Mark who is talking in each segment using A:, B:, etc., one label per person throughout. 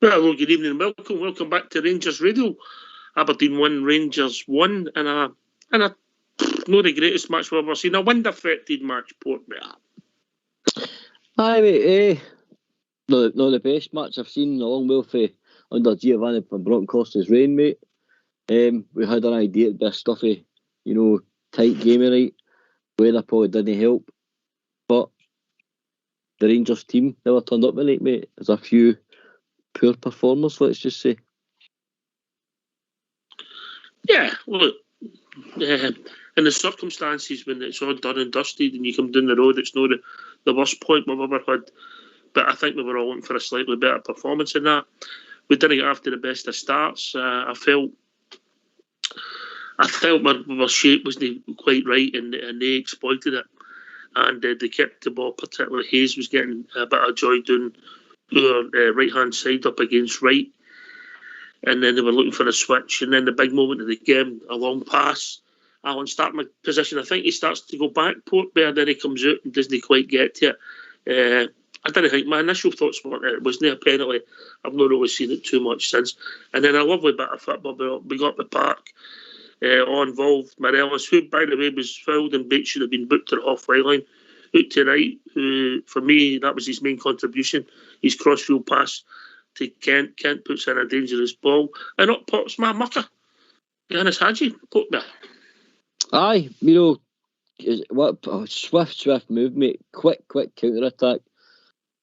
A: Hello, good evening, welcome back to Rangers Radio. Aberdeen 1, Rangers 1, and a not the greatest match we've ever seen. A wind-affected match, Portman.
B: Aye, mate, not the best match I've seen in a long while under Giovanni and Bronckhorst's reign, mate. We had an idea it'd be a stuffy, tight game night. Weather probably didn't help, but the Rangers team never turned up tonight, mate. There's a few poor performers, let's just say.
A: Yeah, look, in the circumstances when it's all done and dusted and you come down the road, it's not the worst point we've ever had. But I think we were all looking for a slightly better performance in that. We didn't get after the best of starts. I felt our shape wasn't quite right, and they exploited it. And they kept the ball, particularly Hayes was getting a bit of joy doing our right-hand side up against right. And then they were looking for a switch. And then the big moment of the game, a long pass. Alan starting my position. I think he starts to go back, Portbear, then he comes out and doesn't quite get to it. I didn't think, my initial thoughts were it wasn't a penalty. I've not really seen it too much since. And then a lovely bit of football. We got the park all involved. Morelos, who, by the way, was fouled and should have been booked at off-right line. Out to right, who, for me, that was his main contribution. His cross-field pass to Kent. Kent puts in a dangerous ball. And up pops my mucker. Yanis Hadji, Portbear.
B: Aye, swift move, mate. Quick counter-attack.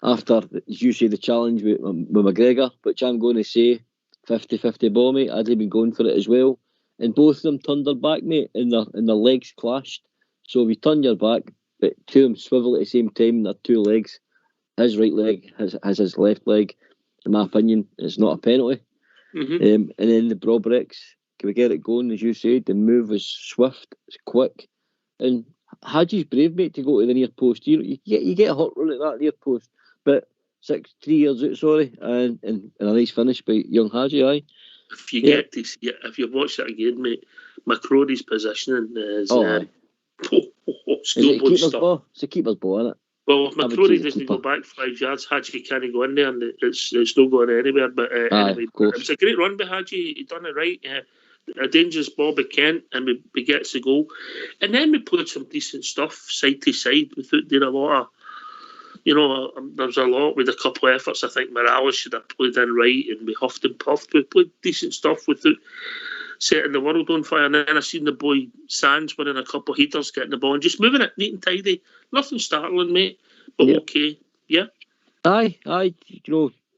B: After, as you say, the challenge with McGregor, which I'm going to say 50-50 ball, mate. I'd have been going for it as well. And both of them turned their back, mate, and their legs clashed. So if you turn your back, but two of them swivel at the same time in their two legs, his right leg has his left leg. In my opinion, it's not a penalty.
A: Mm-hmm.
B: And then the brawl breaks. Can we get it going, as you said? The move was swift, it's quick. And Hadji's brave, mate, to go to the near post. You get a hot run at that near post. But 3 years out, sorry, and a nice finish by young Hadji, aye.
A: If you get to see it, if you watch it again, mate, McCrory's positioning is schoolboy stuff.
B: It's a keeper's ball, isn't it?
A: Well, if McCrory doesn't go back 5 yards, Hadji can't go in there, and it's not going anywhere. But anyway, it was a great run by Hadji. He done it right. A dangerous ball by Kent, and we gets the goal. And then we played some decent stuff side to side. We did a lot of, there was a lot with a couple of efforts. I think Morales should have played in right, and we huffed and puffed. We played decent stuff without setting the world on fire. And then I seen the boy Sands winning a couple of heaters, getting the ball and just moving it neat and tidy. Nothing startling, mate, but okay. Yeah.
B: Aye.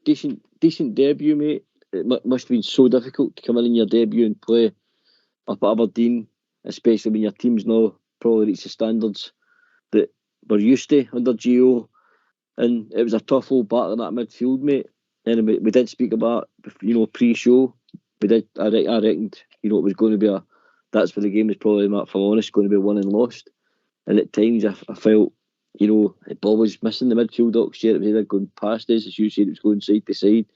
B: Decent debut, mate. It must have been so difficult to come in your debut and play up at Aberdeen, especially when your team's now probably reached the standards that we're used to under Gio. And it was a tough old battle in that midfield, mate. And we did speak about, pre-show. I reckoned, it was going to be that's where the game was probably, if I'm honest, going to be won and lost. And at times I felt, the ball was missing the midfield Oxshare. It was either going past us, as you said, it was going side to side.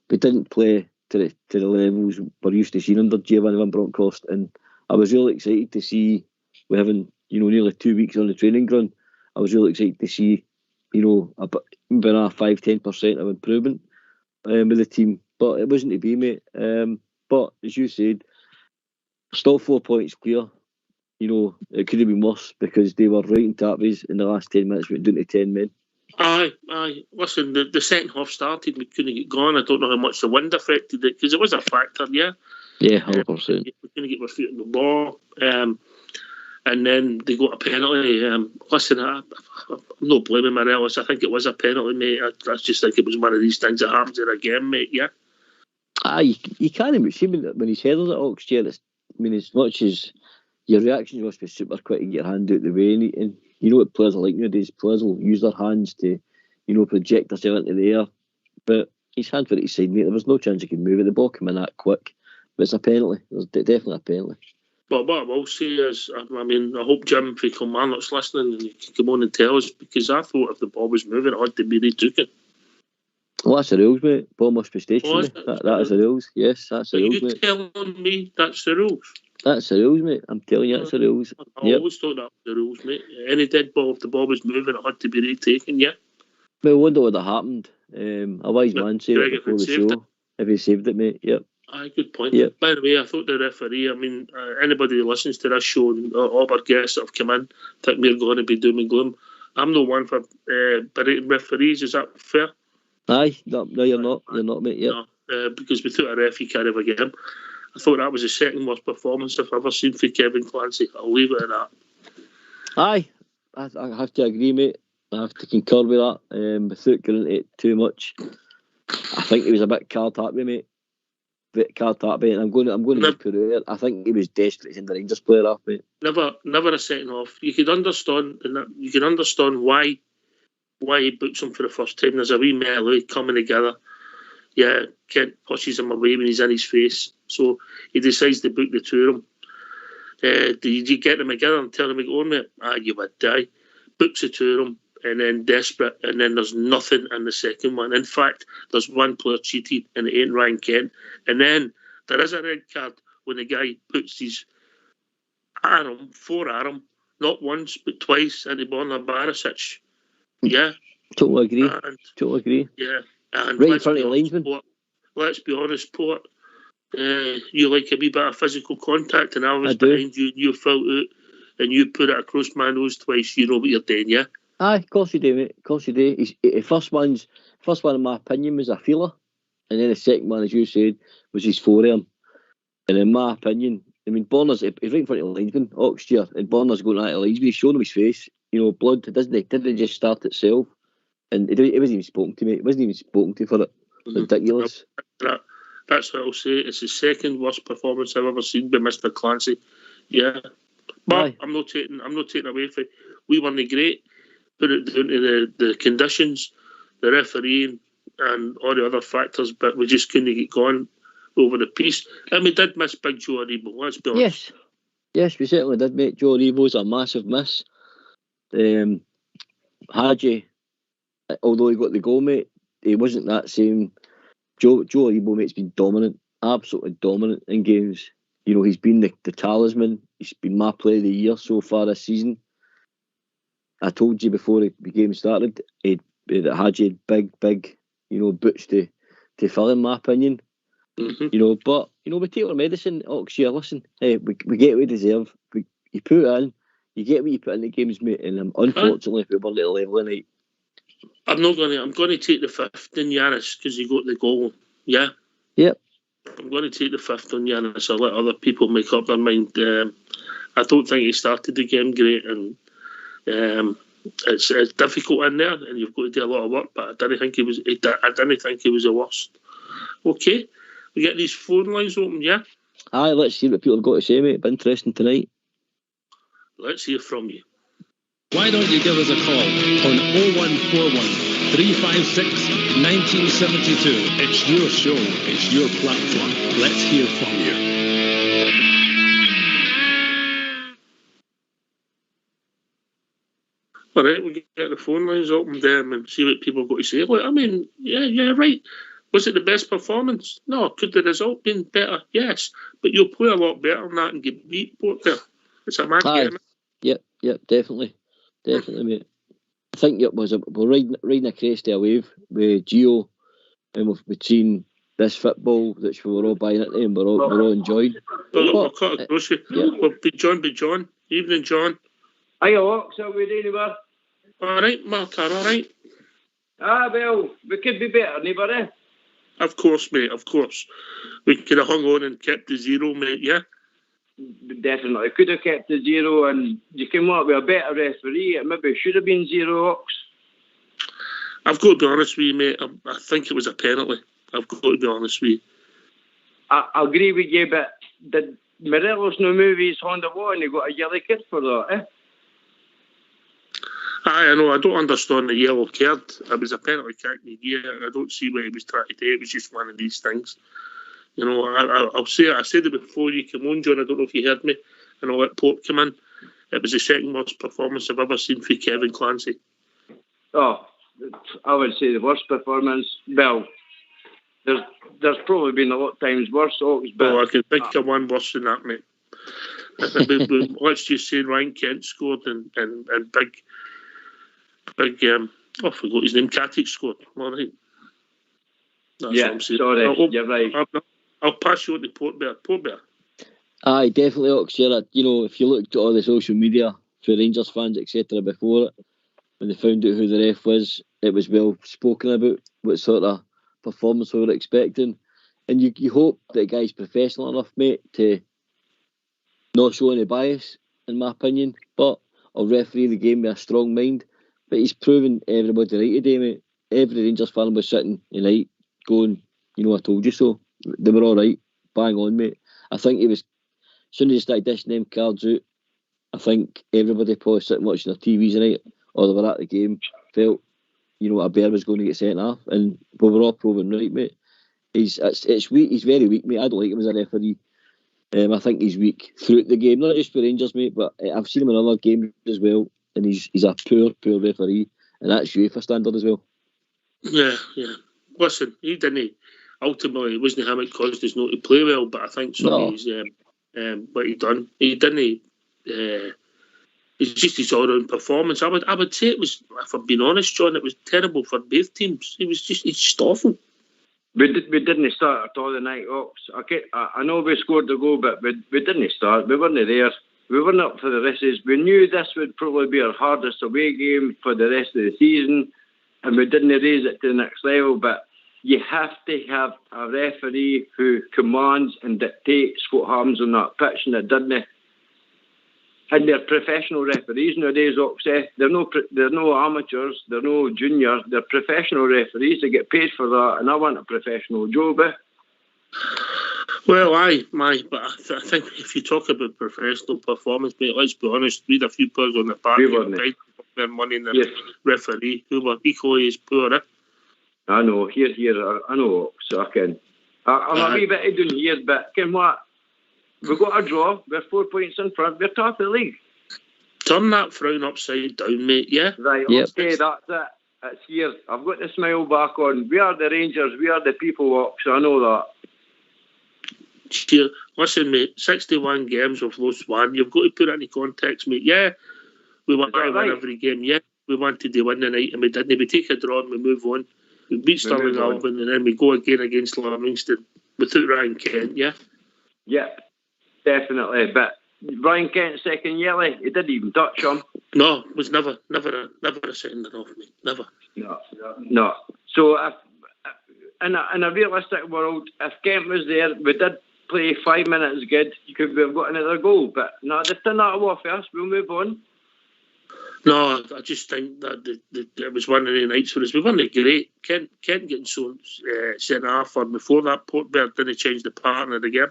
B: We didn't play to the levels we're used to seeing under Giovanni Van Bronckhorst. And I was really excited to see, we having, nearly 2 weeks on the training ground, I was really excited to see, maybe a 5-10% of improvement with the team. But it wasn't to be, mate. But as you said, still 4 points clear. It could have been worse because they were right in tappies in the last 10 minutes. We went down to 10 men.
A: Aye. Listen, the second half started, we couldn't get going. I don't know how much the wind affected it because it was a factor, yeah.
B: Yeah, 100%.
A: We couldn't get our feet on the ball. And then they got a penalty. Listen, I'm not blaming Morelos. I think it was a penalty, mate. I just think it was one of these things that happens in a game, mate, yeah.
B: Aye, you can't even see when his header's at Oxshare, I mean, as much as your reactions must be super quick to get your hand out the way, and you know what players are like nowadays. Players will use their hands to, project themselves into the air. But his hand went his side, mate. There was no chance he could move it. The ball came in that quick. But it's a penalty. There's definitely a penalty.
A: But what I will say is, I hope Jim, if he come on, that's listening, and he can come on and tell us, because I thought if the ball was moving, it had to be retook it.
B: Well, that's the rules, mate. Ball must be stationary. That is the rules. Yes, that's the rules, mate.
A: Are you telling me that's the rules?
B: That's the rules, mate. I'm telling you, that's the rules.
A: I always thought that was the rules, mate. Any dead ball, if the ball was moving, it had to be retaken, yeah?
B: Well, I wonder what would have happened. A wise man said it before the show. If he saved it, mate, yep.
A: Aye, good point.
B: Yep.
A: By the way, I thought the referee, anybody who listens to this show, all our guests that have come in, think we're going to be doom and gloom. I'm no one for berating referees, is that fair?
B: Aye, no, you're not. You're not, mate, yep.
A: No, because without a ref, you can't have a game. I thought that was the second worst performance I've ever seen for Kevin Clancy. I'll leave it at that.
B: Aye, I have to agree, mate. I have to concur with that. Without going into it too much, I think he was a bit card happy, mate. Card happy, and I'm going to put it out. I think he was desperate to send the Rangers player off, mate.
A: Never a second off. You could understand, why he books him for the first time. There's a wee melee coming together. Yeah, Kent pushes him away when he's in his face, so he decides to book the two of them. Did you get them together and tell them to go on, mate? You would die. Books the two of them, and then desperate, and then there's nothing in the second one. In fact, there's one player cheated, and it ain't Ryan Kent. And then there is a red card when the guy puts his forearm, not once but twice, into Borna Barisic. Yeah.
B: Totally agree.
A: Yeah. And
B: right in front of the linesman.
A: Let's be honest, Port. You like a wee bit of physical contact, and I was behind you, and you felt out, and you put it across my nose twice. You know what you're doing, yeah?
B: Aye, of course you do, mate. Of course you do. The first one, in my opinion, was a feeler, and then the second one, as you said, was his forearm. And in my opinion, Borner's he's right in front of the linesman, Oxtear, and Borner's going at the linesman. He's showing him his face, blood. Didn't just start itself, and it wasn't even spoken to, mate. It wasn't even spoken to for it. Ridiculous.
A: That's what I'll say. It's the second worst performance I've ever seen by Mr. Clancy. Yeah, but aye. I'm not taking away from it. We weren't great. Put it down to the conditions, the refereeing, and all the other factors. But we just couldn't get going over the piece. And we did miss Big Joe Aribo. Let's be honest.
B: Yes, we certainly did, mate. Joe Aribo's a massive miss. Hadji, although he got the goal, mate, he wasn't that same. Joe Aribo, mate's been dominant, absolutely dominant in games. He's been the talisman. He's been my player of the year so far this season. I told you before the game started that Hadji had big, boots to fill, in my opinion.
A: Mm-hmm.
B: But we take our medicine. Oxshire, listen, hey, we get what we deserve. You put it in, you get what you put in the games, mate. And unfortunately, we weren't at the level tonight.
A: I'm going to take the fifth in Giannis because he got the goal. Yeah.
B: Yep.
A: I'm going to take the fifth on Giannis. I'll let other people make up their mind. I don't think he started the game great, and it's difficult in there, and you've got to do a lot of work. But I didn't think he was the worst. Okay, we get these phone lines open, yeah.
B: Aye, let's see what people have got to say, mate. It'll be interesting tonight.
A: Let's hear from you.
C: Why don't you give us a call on 0141 356 1972. It's your show, it's your platform. Let's hear from you.
A: All right, we get the phone lines open and see what people have got to say. Look, yeah, right. Was it the best performance? No. Could the result been better? Yes. But you'll play a lot better than that and get beat, Port there. It's a mad game.
B: Yep, definitely. Definitely, mate. I think we're riding a crest of a wave with Gio, and we've seen this football which we were all buying into and we're all enjoying.
A: We'll cut across you. We'll be John. Evening, John.
D: Hiya, Ox. How are we doing, anywhere?
A: All right, Mark, all right.
D: Well, we could be better, neighbour,
A: Of course, mate, of course. We could have hung on and kept the 0, mate, yeah?
D: Definitely. Could have kept the 0, and you came up with a better referee. It maybe should have been 0, Ox.
A: I've got to be honest with you, mate. I think it was a penalty. I've got to be honest with you.
D: I agree with you, but Morelos no move his Honda wall and he got a yellow kit for that, eh?
A: I know, I don't understand the yellow card. It was a penalty kick in the year. I don't see what he was trying to do. It was just one of these things. You know, I'll say it. I said it before you came on, John. I don't know if you heard me. And I let Port come in. It was the second worst performance I've ever seen for Kevin Clancy.
D: Oh, I would say the worst performance. Well, there's probably been a lot of times worse, Ox, but
A: I could think of one worse than that, mate. Let's just say Ryan Kent scored and big, I forgot his name, Katic scored. All right. That's what I'm saying.
D: Sorry, you're right.
A: I'll pass you on to Port Bear.
B: Aye, definitely, Ox. You know, if you looked at all the social media for Rangers fans, etc., before it, when they found out who the ref was, it was well spoken about what sort of performance we were expecting. And you hope that the guy's professional enough, mate, to not show any bias, in my opinion, but I'll referee the game with a strong mind. But he's proven everybody right today, mate. Every Rangers fan was sitting tonight going, you know, I told you so. They were all right. Bang on, mate. I think he was, as soon as he started dishing them cards out, I think everybody probably sitting watching their TVs tonight, or they were at the game, felt, you know, a bear was going to get sent off. And we were all proven right, mate. It's weak. He's very weak, mate. I don't like him as a referee. I think he's weak throughout the game, not just for Rangers, mate, but I've seen him in other games as well, and he's a poor referee, and that's UEFA standard as well.
A: Yeah. Listen, he didn't. Ultimately, it wasn't him that caused us not to play well, but I think some of his what he done. He didn't. It's just his all-round performance. I would say it was, if I'm being honest, John, it was terrible for both teams. He's just awful.
D: We didn't start at all the night, Ox. I know we scored the goal, but we didn't start. We weren't there. We weren't up for the races. We knew this would probably be our hardest away game for the rest of the season, and we didn't raise it to the next level. But you have to have a referee who commands and dictates what happens on that pitch, and it didn't. And they're professional referees nowadays, Ox. They're no amateurs, they're no juniors, they're professional referees. They get paid for that, and I want a professional job.
A: Well, but I think if you talk about professional performance, mate, let's be honest, we had a few players on the park who paid their money in the referee who were equally as poor.
D: I know, here, I know, so I can. I'm a wee bit down here, but can what? We got a draw, we're 4 points in front, we're top of the league.
A: Turn that frown upside down, mate, yeah?
D: Right, okay, that's it. It's here. I've got the smile back on. We are the Rangers, we are the people, so I know that.
A: Cheer. Listen, mate, 61 games, we've lost one. You've got to put it into context, mate. Yeah, we want to win every game. Yeah, we wanted to win the night and we didn't. We take a draw and we move on. We beat Stirling Albion and then we go again against Livingston without Ryan Kent, yeah?
D: Yep. Definitely, but Brian Kent's second yellow, he didn't even touch him.
A: No, it was never a second off me, never.
D: No. So, in a realistic world, if Kent was there, we did play 5 minutes good. You could have got another goal, but no, they've done that away first. We'll move on.
A: No, I just think that it was one of the nights for us. We weren't great. Kent getting so sent off, or before that, Port Bear didn't change the pattern of the game.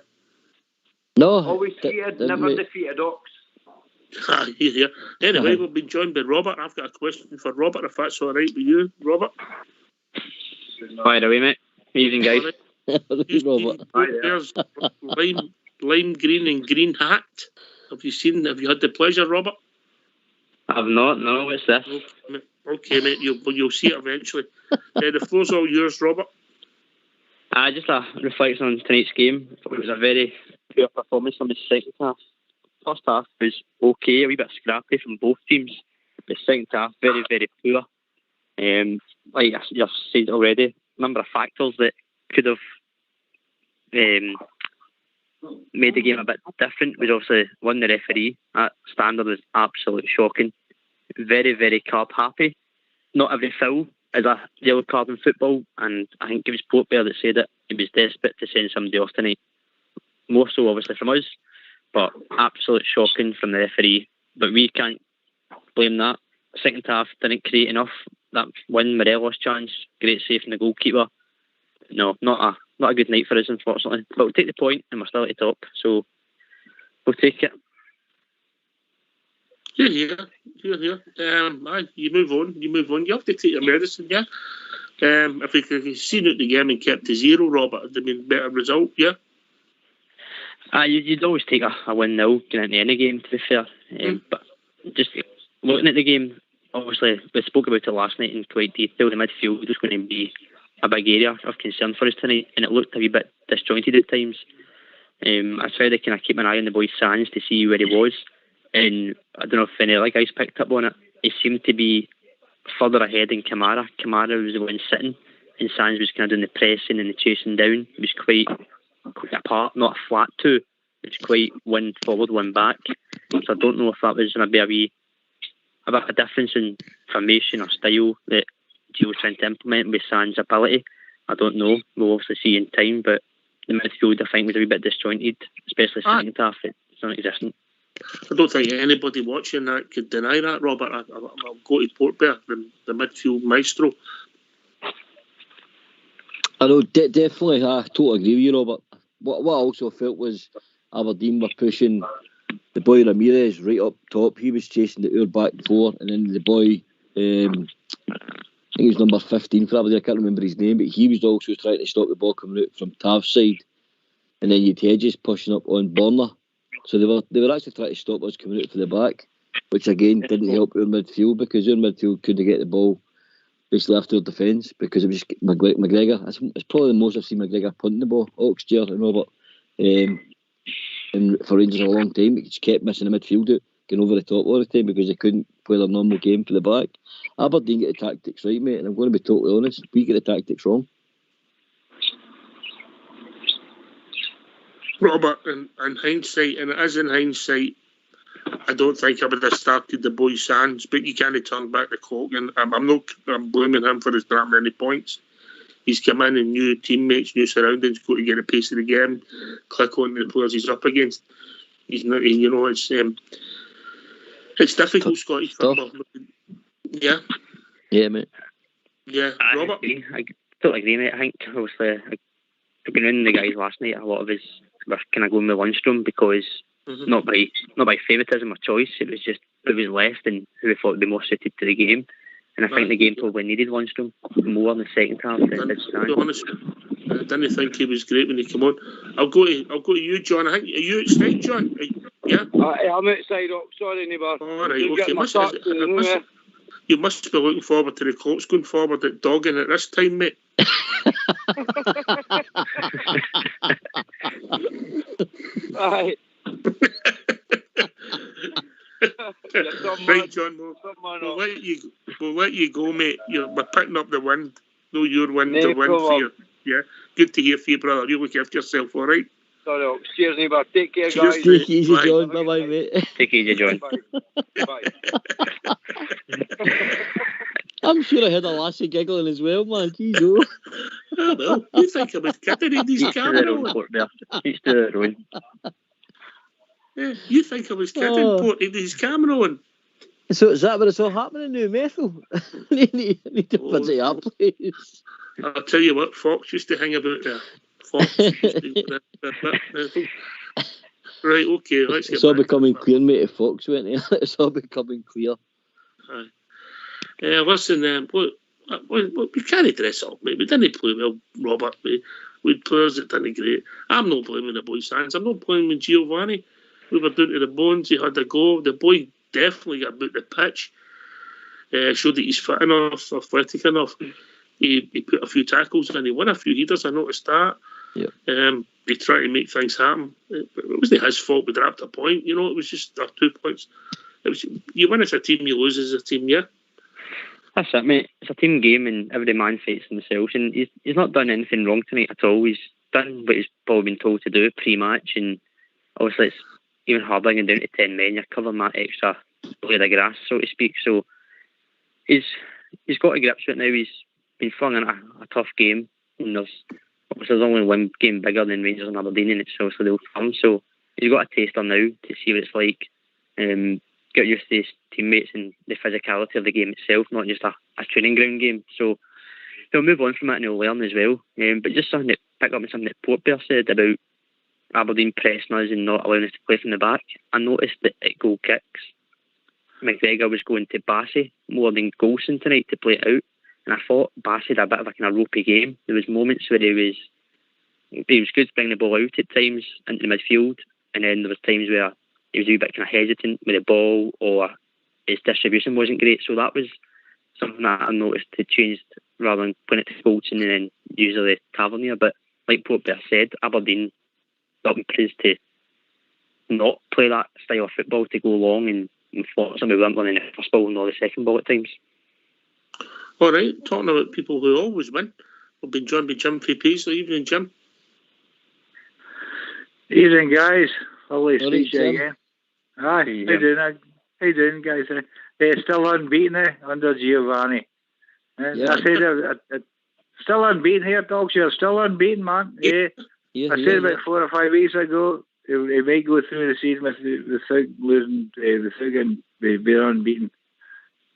B: No.
D: Always cheered, never defeated, Ox.
A: Yeah. Anyway, we've been joined by Robert. I've got a question for Robert, if that's all right with you, Robert.
E: By the way, mate. Evening, guys.
B: Robert.
A: There's lime green and green hat. Have you had the pleasure, Robert?
E: I've not. No, what's this?
A: Okay, mate. You'll see it eventually. The floor's all yours, Robert.
E: Just a reflection on tonight's game. It was a very poor performance from the second half. First half was okay, a wee bit scrappy from both teams. The second half, very, very poor. Like I've said already, a number of factors that could have made the game a bit different was obviously one, the referee. That standard is absolutely shocking. Very, very card happy. Not every foul is a yellow card in football, and I think it was Port Bear that said it. He was desperate to send somebody off tonight. More so obviously from us, but absolute shocking from the referee. But we can't blame that. Second half didn't create enough. That one Morelos chance, great save from the goalkeeper. No, not a good night for us, unfortunately. But we'll take the point and we're still at the top. So we'll take it.
A: Yeah. You move on. You have to take your medicine, yeah. If we could have seen out the game and kept to 0, Robert, it'd have been a better result, yeah.
E: You'd always take a 1-0 going into any game, to be fair. But just looking at the game, obviously, we spoke about it last night in quite detail. The midfield was going to be a big area of concern for us tonight, and it looked a wee bit disjointed at times. I tried to kind of keep an eye on the boy Sands to see where he was, and I don't know if any other guys picked up on it. He seemed to be further ahead than Kamara. Kamara was the one sitting, and Sands was kind of doing the pressing and the chasing down. It was quite apart, not a flat two. It was quite one forward, one back. So I don't know if that was going to be a bit of a difference in formation or style that Gio was trying to implement with Sands' ability. I don't know. We'll obviously see in time, but the midfield, I think, was a wee bit disjointed, especially second half. It's non-existent.
A: I don't think anybody watching that could deny that, Robert. I'll go to Portbear, the midfield maestro.
B: I know, definitely. I totally agree with you, Robert. What I also felt was Aberdeen were pushing the boy Ramirez right up top. He was chasing the back four, and then the boy, I think he was number 15 for Aberdeen, I can't remember his name, but he was also trying to stop the ball coming out from Tav's side. And then you'd Hedges pushing up on Borna. So they were actually trying to stop us coming out for the back, which again didn't help our midfield, because our midfield couldn't get the ball basically after our defence, because it was just McGregor. It's probably the most I've seen McGregor punting the ball, Oxtier and Robert. And for Rangers a long time, he just kept missing the midfield out, going over the top all the time, because they couldn't play their normal game for the back. Aberdeen get the tactics right, mate, and I'm going to be totally honest, we get the tactics wrong.
A: Robert, in hindsight, and it is in hindsight, I don't think I would have started the boy Sands, but you can't turn back the clock, and I'm blaming him for his not many points. He's come in and new teammates, new surroundings, got to get a pace of the game, click on the players he's up against. He's not, it's difficult, Scottish football. Yeah.
B: Yeah, mate.
A: Yeah, Robert.
E: I totally agree, mate. I think obviously looking around the guys last night, a lot of us were kind of going with Lundstrom because not by favouritism or choice. It was just who was left and who we thought would be more suited to the game. And I think the game probably needed Lundstrom more in the second half. To be honest,
A: I didn't think he was great when he came on. I'll go to you, John. I think are you outside, John? Yeah.
D: I'm outside. Sorry, neighbour.
A: All right. Okay. You must be looking forward to the clocks going forward at Doggin at this time, mate.
D: Right.
A: Right, John. We'll let you go, mate. We're picking up the wind. No, your wind, the wind for you. Yeah. Good to hear from you, brother. You look after yourself, all right?
D: Sorry, cheers, neighbour. Take care,
A: cheers,
D: guys.
B: Take it easy, John. Bye-bye, mate.
E: Take it easy, John.
D: Bye.
B: I'm sure I had a lassie giggling as well, man. Jeez, oh.
A: Oh, well, you think I was kidding in these camera on?
E: Each to their own.
A: Yeah, you think I was kidding, putting his camera on?
B: So is that what it's all happening now, Methil? I need to visit our place.
A: I'll tell you what, Fox used to hang about there. Fox right, okay, let's get
B: it's all
A: back
B: becoming clear, mate, if Fox went there. It's all becoming clear.
A: Listen, we can't dress up, mate. We didn't play well, Robert. We had players that didn't great. I'm not blaming the boy Sands. I'm not blaming Giovanni. We were down to the bones. He had a go. The boy definitely got about the pitch. Showed that he's fit enough, athletic enough. He put a few tackles and he won a few headers. I noticed that.
B: Yeah.
A: He tried to make things happen. It wasn't his fault we dropped a point. It was just 2 points. You win as a team, you lose as a team, yeah?
E: That's it, mate. It's a team game and every man fights themselves. And he's not done anything wrong tonight at all. He's done what he's probably been told to do pre-match. And obviously it's even harder getting down to 10 men. You're covering that extra blade of grass, so to speak. So he's got to grips with it now. He's been flung in a tough game. And there's only one game bigger than Rangers and Aberdeen, and it's obviously the Old Firm. So he's got a taster now to see what it's like. Get used to his teammates and the physicality of the game itself, not just a training ground game. So he'll move on from that and he'll learn as well. But just something to pick up on something that Portbear said about Aberdeen pressing us and not allowing us to play from the back, I noticed that at goal kicks, McGregor was going to Bassey more than Golson tonight to play it out. And I thought Bassey had a bit of a kind of ropey game. There was moments where he was good to bring the ball out at times into the midfield, and then there was times where he was a wee bit kind of hesitant with the ball, or his distribution wasn't great. So that was something that I noticed had changed, rather than putting it to Bolton and then usually Tavernier. But like Portbear said, Aberdeen got praised to not play that style of football, to go long and fortunately we weren't winning the first ball nor the second ball at times.
A: All right, talking about people who always win, we've been joined by Jim from Paisley. Evening, Jim.
F: Evening, guys. Lovely to
B: Morning,
F: see you
B: Jim.
F: again. Hi, how you doing, guys? Still unbeaten under Giovanni.
B: Yeah.
F: I said, still unbeaten here, dogs. You're still unbeaten, man. Yeah. I said about 4 or 5 weeks ago, he might go through the season without losing, without being unbeaten.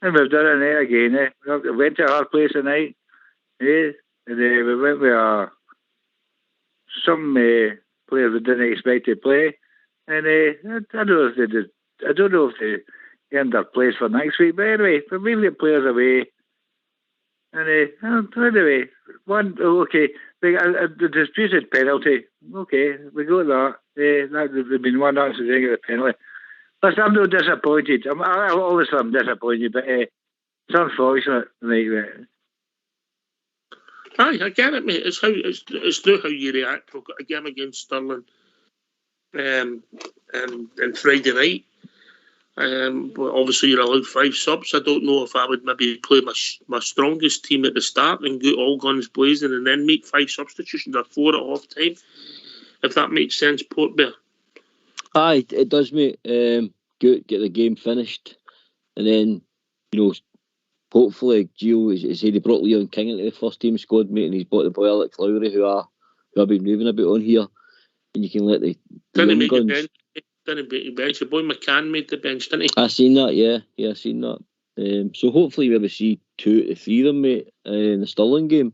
F: And we've done it there again. We went to our place tonight. And we went with some players we didn't expect to play. And I don't know if they did. I don't know if they earned their place for next week. But anyway, we've got players away. And anyway, the disputed penalty. Okay, we got that. There's been one answer to get the penalty. Listen, I'm not disappointed. I'm disappointed, but it's unfortunate.
A: Aye, I get it, mate. It's not how you react. We've got a game against Stirling and Friday night. But obviously you're allowed 5 subs. I don't know if I would maybe play my strongest team at the start and go all guns blazing and then make 5 substitutions or 4 at half time. If that makes sense, Portbear.
B: Aye, it does, mate. Get the game finished, and then hopefully Gio has said he brought Leon King into the first team squad, mate, and he's brought the boy Alex Lowry, who I've been moving a bit on here, and you can let the
A: Didn't
B: young guns.
A: bench. Didn't make the bench. The boy McCann made the bench, didn't he?
B: I seen that, yeah, I seen that. So hopefully we'll see 2 to 3 of them, mate, in the Stirling game.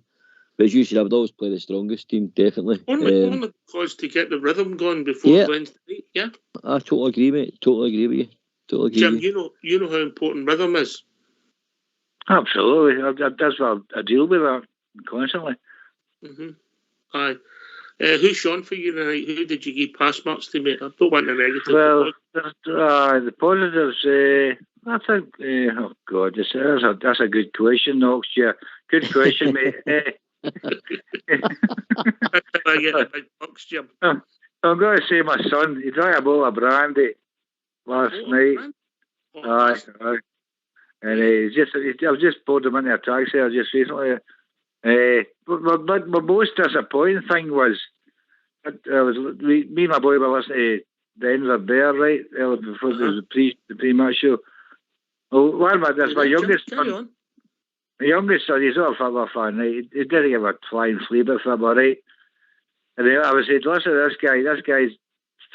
B: But as you said, I would always play the strongest team, definitely.
A: Only because to get the rhythm going before Wednesday night, yeah.
B: I totally agree, mate. Totally agree with you.
A: Jim, you know how important rhythm is.
F: Absolutely. That's what I deal with that constantly.
A: Mm-hmm. Aye. Who's Sean for you tonight? Who did you give pass marks to, mate? I don't want the negative.
F: Well, the positives, I think, oh God, that's a good question, Knox. Yeah, good question, mate.
A: I get a big box, Jim.
F: I'm going to say my son. He drank a bowl of brandy last night. Aye. And I've just pulled him into a taxi just recently. But my most disappointing thing was, me and my boy were listening to Denver Bear, right? Before the pre-match show. Well, that's my youngest son. My youngest son, he's not a football fan, right? He didn't give a flying flea about football, right? And I was saying, listen to this guy's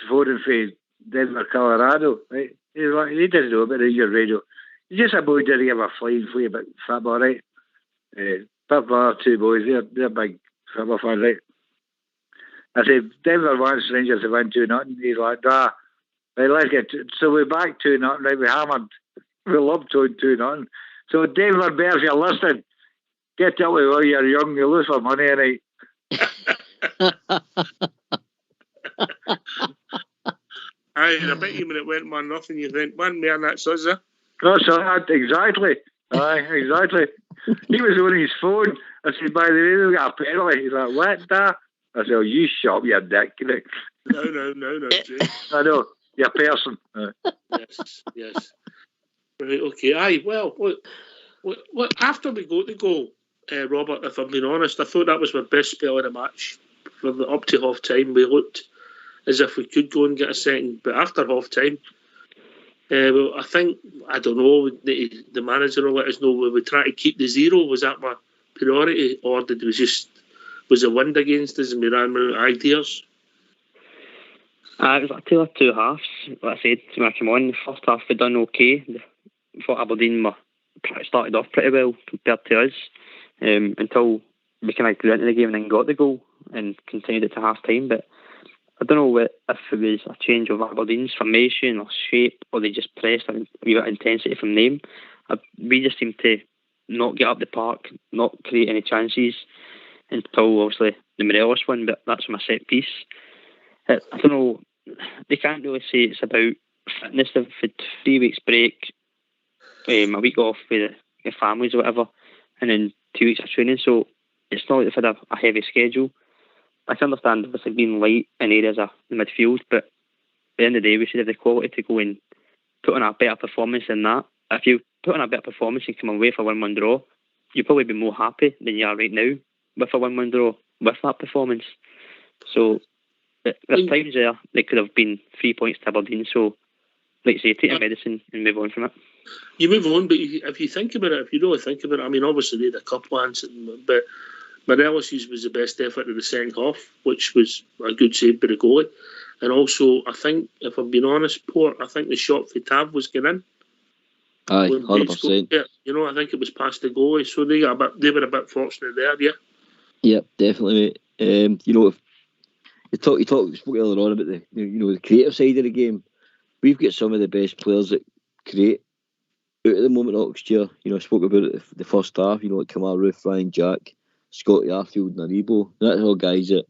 F: phoning for Denver, Colorado, right? He didn't know about your radio. He's just a boy didn't give a flying flea about football, right? But our 2 boys, they're big football fans, right? I said, Denver wants Rangers to win 2-0. He's like, nah. Right, let's get so we're back 2-0, right? We hammered. We loved 2-0. So Denver Bears, if you're listening, get up with while you're young. You lose for money, right?
A: Aye, I bet you when it went 1-0, you think, man, man, that's us, eh?
F: That's exactly. Aye, exactly. He was on his phone. I said, by the way, we got a penalty. He's like, what, da? I said, oh, you shut up, you dick.
A: No, Jay.
F: I know, you're a person.
A: Yes. Right, okay. Aye, well, what after we got the goal, Robert, if I'm being honest, I thought that was my best spell of the match. Up to half time, we looked as if we could go and get a second, but after half time, well, I don't know, the manager will let us know, we would try to keep the 0. Was that my priority, or was the wind against us and we ran out of ideas?
E: It was like two halves. Like I said, when I came on, the first half we done okay. I thought Aberdeen started off pretty well compared to us, until we kind of grew into the game and then got the goal and continued it to half time. But I don't know if it was a change of Aberdeen's formation or shape, or they just pressed a wee bit of intensity from them. We just seemed to not get up the park, not create any chances until obviously the Morelos one, but that's from a set piece. I don't know, they can't really say it's about fitness. They've had 3 weeks break, a week off with their families or whatever, and then 2 weeks of training, so it's not like they've had a heavy schedule. I can understand obviously being light in areas of the midfield, but at the end of the day we should have the quality to go and put on a better performance than that. If you put on a better performance and come away for a 1-1 draw, you'll probably be more happy than you are right now with a 1-1 draw with that performance. So there's times there they could have been 3 points to Aberdeen, so like you say, take your medicine and move on from it.
A: You move on, but if you think about it, if you really think about it, I mean, obviously they had a couple of answers, but Morelos was the best effort of the second half, which was a good save by the goalie. And also, I think, if I'm being honest, Port, I think the shot for Tav was going in.
B: Aye, 100%.
A: Yeah, you know, I think it was past the goalie, so they were a bit fortunate there, yeah.
B: Yep, definitely, mate. You know, if you spoke earlier on about the creative side of the game. We've got some of the best players that create out at the moment at Oxford. You know, I spoke about it the first half. You know, like Kamal Roof, Ryan Jack, Scotty Arfield, and Aribo. That's all guys that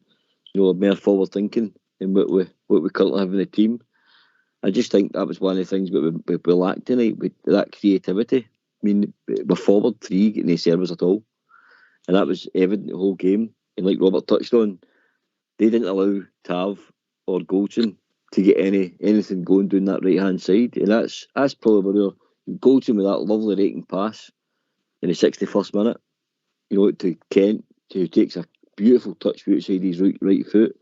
B: are more forward thinking in what we currently have in the team. I just think that was one of the things that we lacked tonight, with that creativity. I mean, we're forward three getting no service at all, and that was evident the whole game. And like Robert touched on, they didn't allow Tav or Goldson to get anything going down that right hand side, and that's probably where Goldson with that lovely raking pass in the 61st minute, you know, to Kent, who takes a beautiful touch outside his right foot,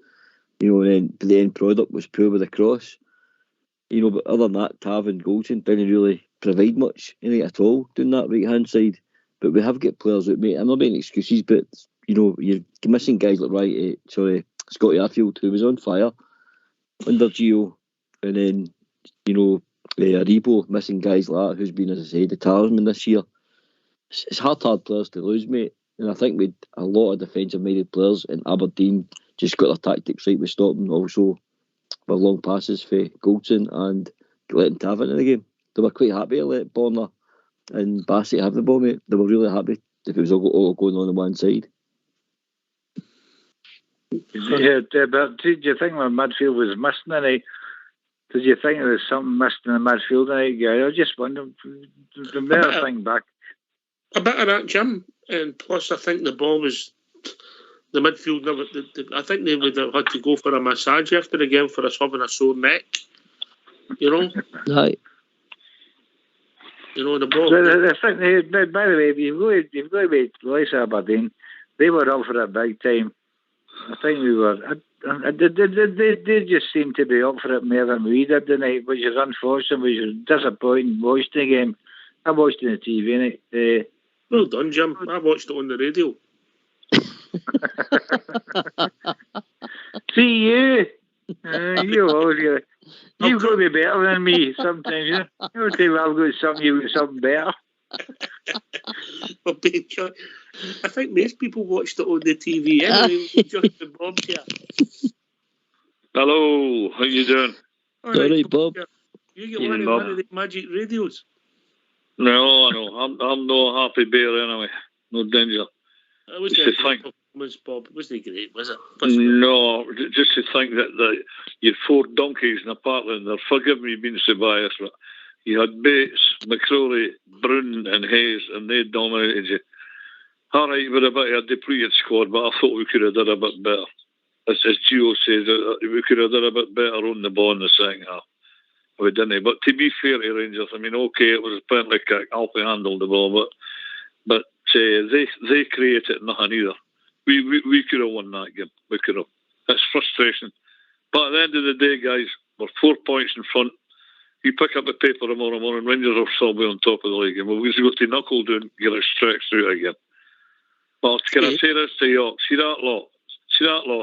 B: you know, and then the end product was poor with the cross, you know. But other than that, Tav and Goldson didn't really provide much in it at all down that right hand side. But we have got players that, mate, I'm not making excuses, but you know, you're missing guys like Scotty Arfield, who was on fire under Gio, and then, you know, Aribo, missing guys like that, who's been, as I say, the talisman this year. It's hard players to lose, mate. And I think we had a lot of defensive-minded players, and Aberdeen just got their tactics right with stopping. Also, with long passes for Goldson and letting Tav into the game. They were quite happy to let Borna and Bassett have the ball, mate. They were really happy if it was all going on one side.
F: Yeah, but did you think when midfield was missing tonight? Did you think there was something missing in the midfield tonight, guy? I was just wondering. The better thing back.
A: A bit of that, Jim, and plus I think the ball was the midfield. I think they would have had to go for a massage after the game for us having a sore neck. You know,
B: right?
A: You know the ball.
F: By the way, you've got to be like Aberdeen. They were up for it big time. I think we were. They just seemed to be up for it more than we did tonight, which is unfortunate, which is disappointing. Watching the game, I watched it on the TV. Innit?
A: Well done, Jim. I watched it on the radio.
F: See you. You've got to be better than me sometimes. You know, I've got something better.
A: Well, I think most people watched it on the TV anyway. Just the Bob here.
G: Hello, how you doing?
B: All right, Bob.
A: You get one of the magic radios.
G: No, I'm no happy bear anyway. No danger.
A: It was a great performance, Bob. It wasn't great, was it?
G: No, just to think that you had 4 donkeys in a Parkland. Forgive me being so biased, but you had Bates, McCrory, Brown and Hayes, and they dominated you. All right, we're a bit of a depleted squad, but I thought we could have done a bit better. As Gio says, we could have done a bit better on the ball in the second half. We didn't. But to be fair to Rangers, I mean, okay, it was a penalty kick. Alfie handled the ball, but they created nothing either. We could have won that game. We could have. It's frustration. But at the end of the day, guys, we're 4 points in front. You pick up the paper tomorrow morning, Rangers will still be on top of the league, and we'll just go to knuckle down, get it stretched out again. But can I say this to you? See that lot?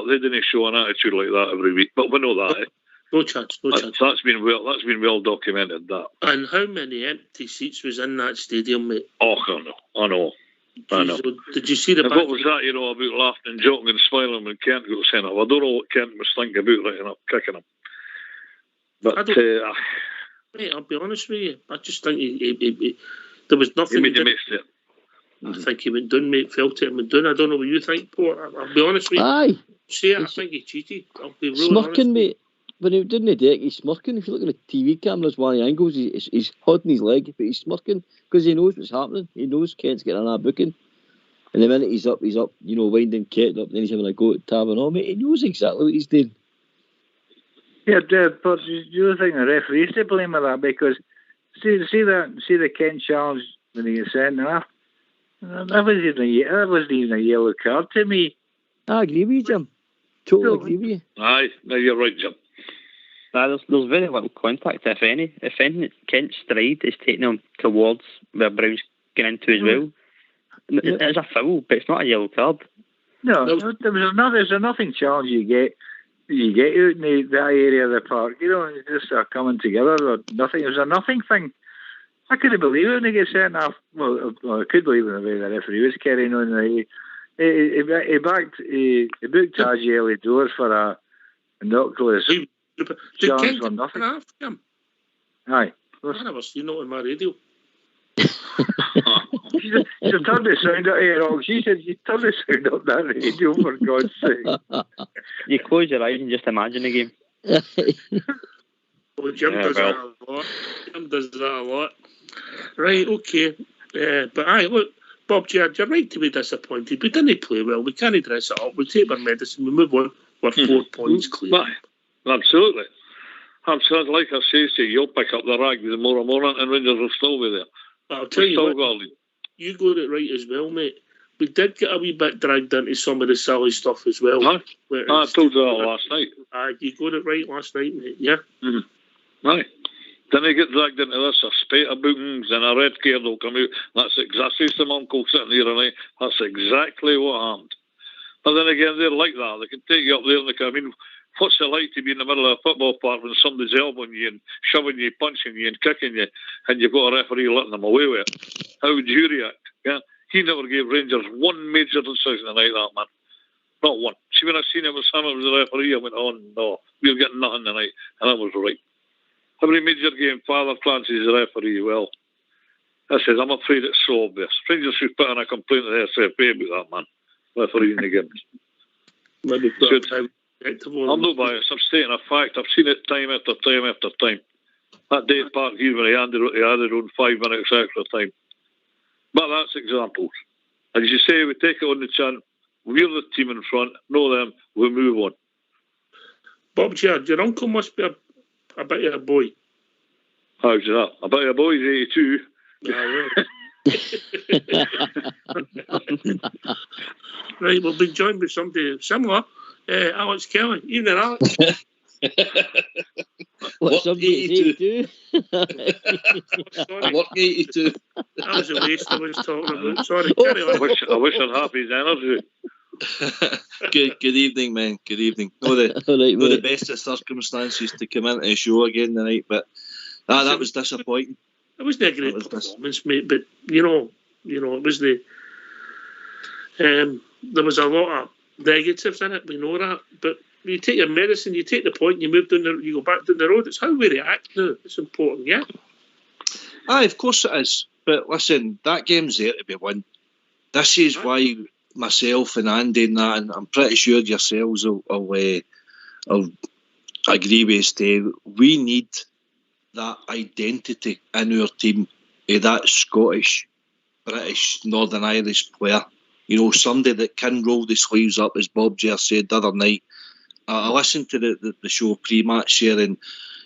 G: They didn't show an attitude like that every week, but we know that. Eh?
A: No chance.
G: That's been well documented. That.
A: And how many empty seats was in that stadium, mate?
G: Oh, I know. I know.
A: Did you see the
G: what was that, about laughing and joking and smiling when Kent got sent off? I don't know what Kent was thinking about writing up, kicking him. But
A: mate, I'll be honest with you. I just think he there was nothing.
G: He made the mistake.
A: I think he went down, mate. Felt it and went down. I don't know what you think, Paul. I'll be honest with you.
B: Aye.
A: I think he cheated. I'll be really
B: smirking,
A: honest.
B: mate. When he did the deck, he's smirking. If you look at the TV cameras, one of the angles, he's holding his leg, but he's smirking because he knows what's happening. He knows Kent's getting a booking. And the minute he's up, winding Kent up, and then he's having a go at Taverneau. Oh, mate, he knows exactly what he's doing.
F: Yeah, but you think the referee's to blame with that, because see the Kent challenge when he was sent off. That wasn't even a yellow card to me.
B: I agree with you, Jim. Totally agree with you.
G: Aye, no, you're right, Jim.
E: There's very little contact, if any. If anything, Kent's stride is taking him towards where Brown's getting into as well. It's a foul, but it's not a yellow card.
F: No, there's nothing challenge you get out in that area of the park. It's just coming together or nothing. It was a nothing thing. I couldn't believe it when he gets sent off. Well, I could believe it the way the referee was carrying on. He booked Taji early doors for a knockless challenge for nothing. Aye.
A: I never seen it on my radio.
F: She turned the sound up here, Rock. She said, you turn the sound up that radio, for God's sake.
E: You close your eyes and just imagine the game.
A: Well, Jim does that a lot. Jim does that a lot. Right, okay. But aye, look, Bob Gerard, you're right to be disappointed. We didn't play well. We can't dress it up. We take our medicine. We move on. We're 4 points clear.
G: Aye, absolutely. Absolutely. Like I say to you, you'll pick up the rag tomorrow morning and Rangers will still be there.
A: But I'll tell you what, you got it right as well, mate. We did get a wee bit dragged into some of the silly stuff as well.
G: I told you that last night.
A: You got it right last night, mate, yeah?
G: Mm-hmm. Right. Then he get dragged into this, a spate of bookings and a red card will come out. That's exactly some uncle sitting here tonight. That's exactly what happened. But then again, they're like that. They can take you up there and they can, what's it like to be in the middle of a football park when somebody's elbowing you and shoving you, punching you and kicking you, and you've got a referee letting them away with it? How would you react? Yeah? He never gave Rangers one major decision tonight, that man. Not one. See, when I seen him with Sam, it was the referee, I went, oh no, we're getting nothing tonight. And that was right. Every major game, Father Clancy's the referee. Well, I said, I'm afraid it's so obvious. Rangers should put in a complaint to the SFA about that man, refereeing the games. I'm no biased. I'm stating a fact. I've seen it time after time after time. That day at Park here when he added on 5 minutes extra time. But that's examples. As you say, we take it on the chin. We're the team in front. Know them. We move on.
A: Bob Gerard, your uncle must be a bit of a boy.
G: How's that? A bit of a boy, he's 82.
A: Right, we'll be joined by somebody similar. Alex Kelly. Evening, Alex.
B: Somebody 82?
A: What 82? That was a waste I was talking about. Sorry, carry on.
G: I wish I'd have his energy.
H: Good evening, man. Good evening. The best of circumstances to come into the show again tonight, but that was disappointing.
A: It wasn't a great performance, mate, but you know, it was there was a lot of negatives in it. We know that, but you take your medicine, you take the point, you move you go back down the road. It's how we react now. It's important, yeah.
H: Aye, of course it is. But listen, that game's there to be won. This is why myself and Andy and that, and I'm pretty sure yourselves will agree with us too. We need that identity in our team, that Scottish, British, Northern Irish player. Somebody that can roll the sleeves up, as Bob Ger said the other night. I listened to the show pre-match here, and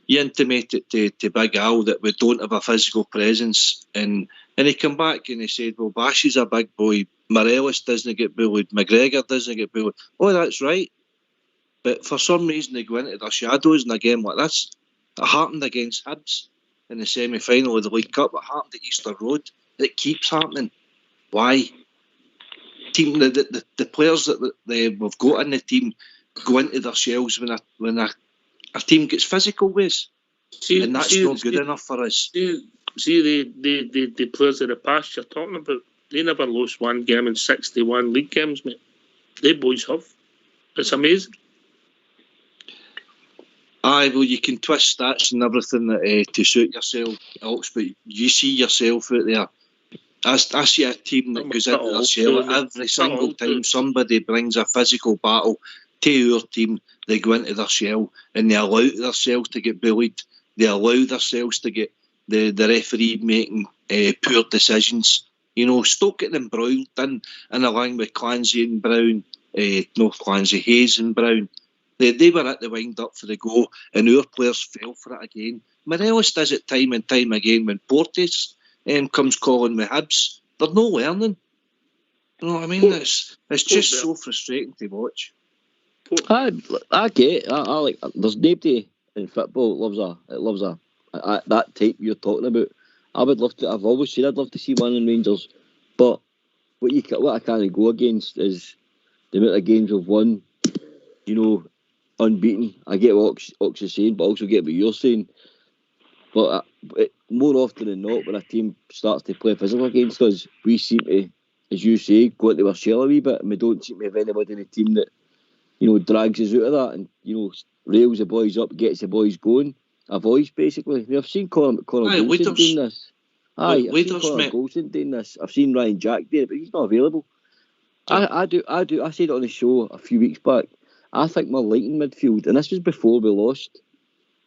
H: you intimated to Big Al that we don't have a physical presence, and he came back and he said, well, Bash is a big boy, Morelos doesn't get bullied, McGregor doesn't get bullied. Oh, that's right. But for some reason they go into their shadows in a game like this. It happened against Hibs in the semi-final of the League Cup. It happened at Easter Road. It keeps happening. Why? The players that we've got in the team go into their shells when a team gets physical with us. And that's not good enough for us.
A: See the players of the past you're talking about. They never lost one game in 61 league games, mate. They boys have. It's amazing.
H: Aye, well, you can twist stats and everything to suit yourself, Alex, but you see yourself out there. I see a team that goes into their shell every single time somebody brings a physical battle to our team. They go into their shell and they allow themselves to get bullied. They allow themselves to get the referee making poor decisions. You know, Stoke get them broiled in along with Clancy and Brown, Hayes and Brown. They were at the wind up for the go, and our players fell for it again. Morelos does it time and time again when Portes comes calling with Hibs. They're no learning. You know what I mean? It's just so frustrating to watch.
B: I get it. I like. There's nobody in football that loves that type you're talking about. I've always said I'd love to see one in Rangers, but what I can't go against is the amount of games we've won. You know, unbeaten. I get what Ox is saying, but I also get what you're saying. But more often than not, when a team starts to play physical against us, we seem to, as you say, go into our shell a wee bit, and we don't seem to have anybody in the team that, you know, drags us out of that and, you know, rails the boys up, gets the boys going. A voice, basically. I've seen Conor Golson doing this. I've seen Conor Golson doing this. I've seen Ryan Jack doing it, but he's not available. I said it on the show a few weeks back. I think we're light in midfield, and this was before we lost,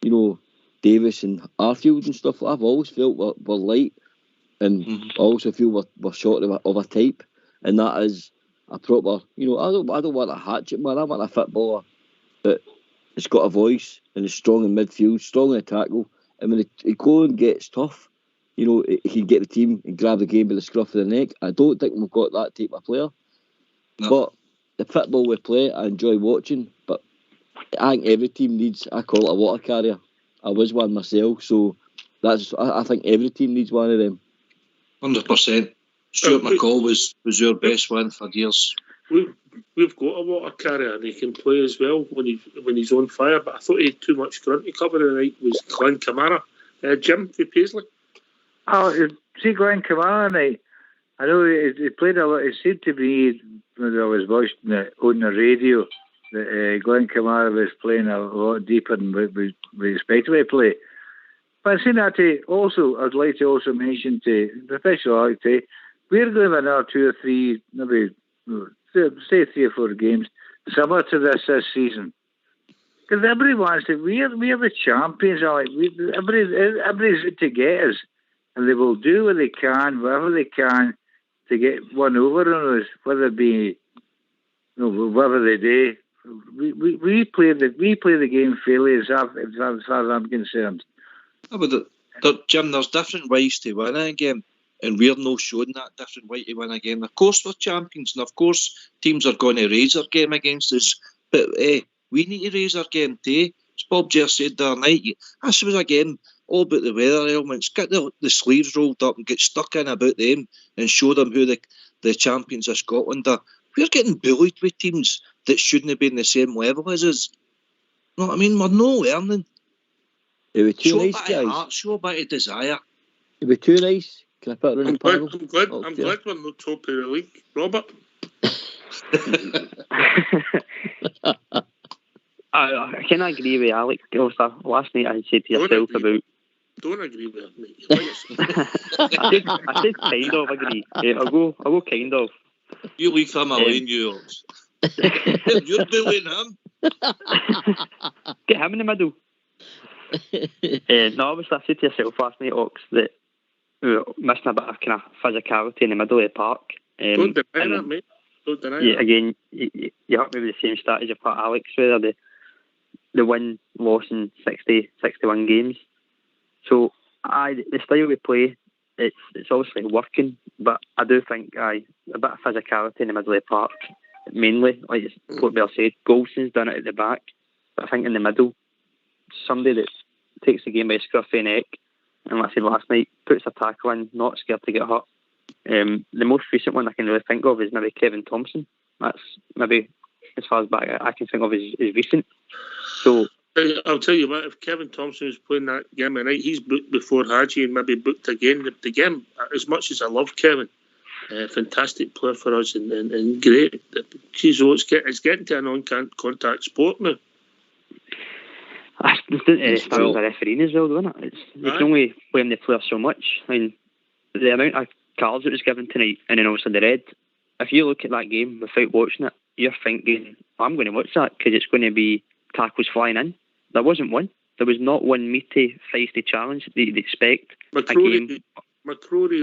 B: you know, Davis and Arfield and stuff. I've always felt we're light, and I also feel we're short of a type, and that is a proper, you know, I don't want a hatchet man. I want a footballer that has got a voice and is strong in midfield, strong in a tackle, and when he goes and gets tough, you know, he can get the team and grab the game by the scruff of the neck. I don't think we've got that type of player. No. But the football we play, I enjoy watching, but I think every team needs, I call it a water carrier. I was one myself, so I think every team needs one of them.
H: 100%. Stuart McCall was our best one for years.
A: We've got a water carrier and he can play as well when he's on fire, but I thought he had too much ground to cover tonight. Was Glenn Kamara. Jim for Paisley.
F: Oh, see Glenn Kamara tonight. I know he played a lot. It seemed to be when I was watching it on the radio that Glenn Kamara was playing a lot deeper than we expected to play. But I think that I'd like to also mention to professionality, we're going to have another 2 or 3, maybe say 3 or 4 games similar to this season. Because everybody wants to. We are the champions. Everybody's out to get us, and they will do what they can, whatever they can, to get one over on us, whether it be, whatever they do. We play the game fairly as far as I'm concerned.
H: But Jim, there's different ways to win a game, and we're not showing that different way to win a game. Of course we're champions, and of course teams are going to raise their game against us, but we need to raise our game too. As Bob just said the other night, this was again all about the weather elements. Get the sleeves rolled up and get stuck in about them and show them who the champions of Scotland are. We're getting bullied with teams that shouldn't have been the same level as us. You know what I mean? We're no learning.
B: It was too
H: show
B: nice,
H: a bit
B: guys.
H: of heart, show a bit of desire.
B: It was too nice. Can I put it on the panel?
A: I'm glad we're not top of the league, Robert.
E: I can agree with Alex. Last night I said to yourself about.
A: Don't agree with it, mate.
E: I said kind of agree. I'll go kind of.
H: You leave him alone, you. You're bullying him.
E: Get him in the middle. No, obviously I said to yourself last night, Ox, that we were missing a bit of kind of physicality in the middle of the park.
A: Don't deny that, mate. Don't deny that.
E: Again, you have maybe the same stat as your part Alex, where the win, loss in 61 games. So, the style we play, it's obviously working, but I do think a bit of physicality in the middle of the park, mainly, like what Bill said, Golson's done it at the back, but I think in the middle, somebody that takes the game by the scruff of the neck, and like I said last night, puts a tackle in, not scared to get hurt. The most recent one I can really think of is maybe Kevin Thompson. That's maybe as far as back I can think of is recent. So
A: I'll tell you what, if Kevin Thompson was playing that game tonight, he's booked before Hadji and maybe booked again. The game, as much as I love Kevin, fantastic player for us and great. Geez, it's getting to a non-contact sport now.
E: I think standards are refereeing as well, isn't it? You can only blame the player so much. I mean, the amount of cards that was given tonight, and then obviously the red. If you look at that game without watching it, you're thinking, I'm going to watch that because it's going to be tackles flying in. There wasn't one. There was not one meaty, feisty challenge that you'd expect.
A: McCrory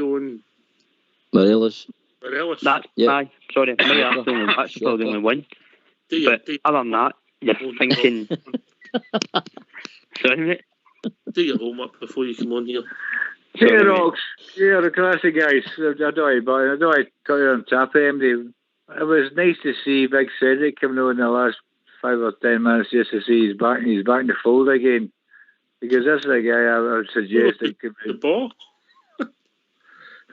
A: on
B: Morelos.
E: That's sorry, maybe that's probably the only one. But other than that, you're thinking. Sorry, mate.
A: Do your homework before you come on here.
F: Hey, Rocks. Yeah, the classic guys. I don't cut you on top of him. It was nice to see Big Cedric coming on in the last 5 or 10 minutes just to see he's back in the fold again. Because that's the guy I would suggest that could be.
A: The ball?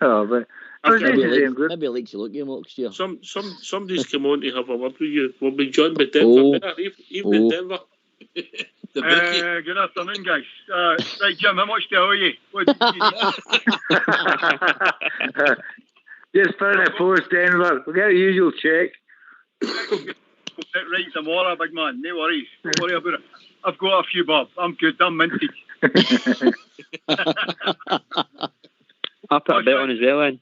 F: Oh, but
B: maybe he likes to look at him next year.
A: Somebody's come on to have a word with you. We'll be joined by Denver. Evening, Denver.
I: Good afternoon, guys. Right, Jim, how much do I owe you?
F: Just put in a post, Denver. We'll get a usual check.
I: Right tomorrow, big man. No worries. Don't worry about it. I've got a few bob. I'm good. I'm minted.
E: I'll put a bet on as well, then.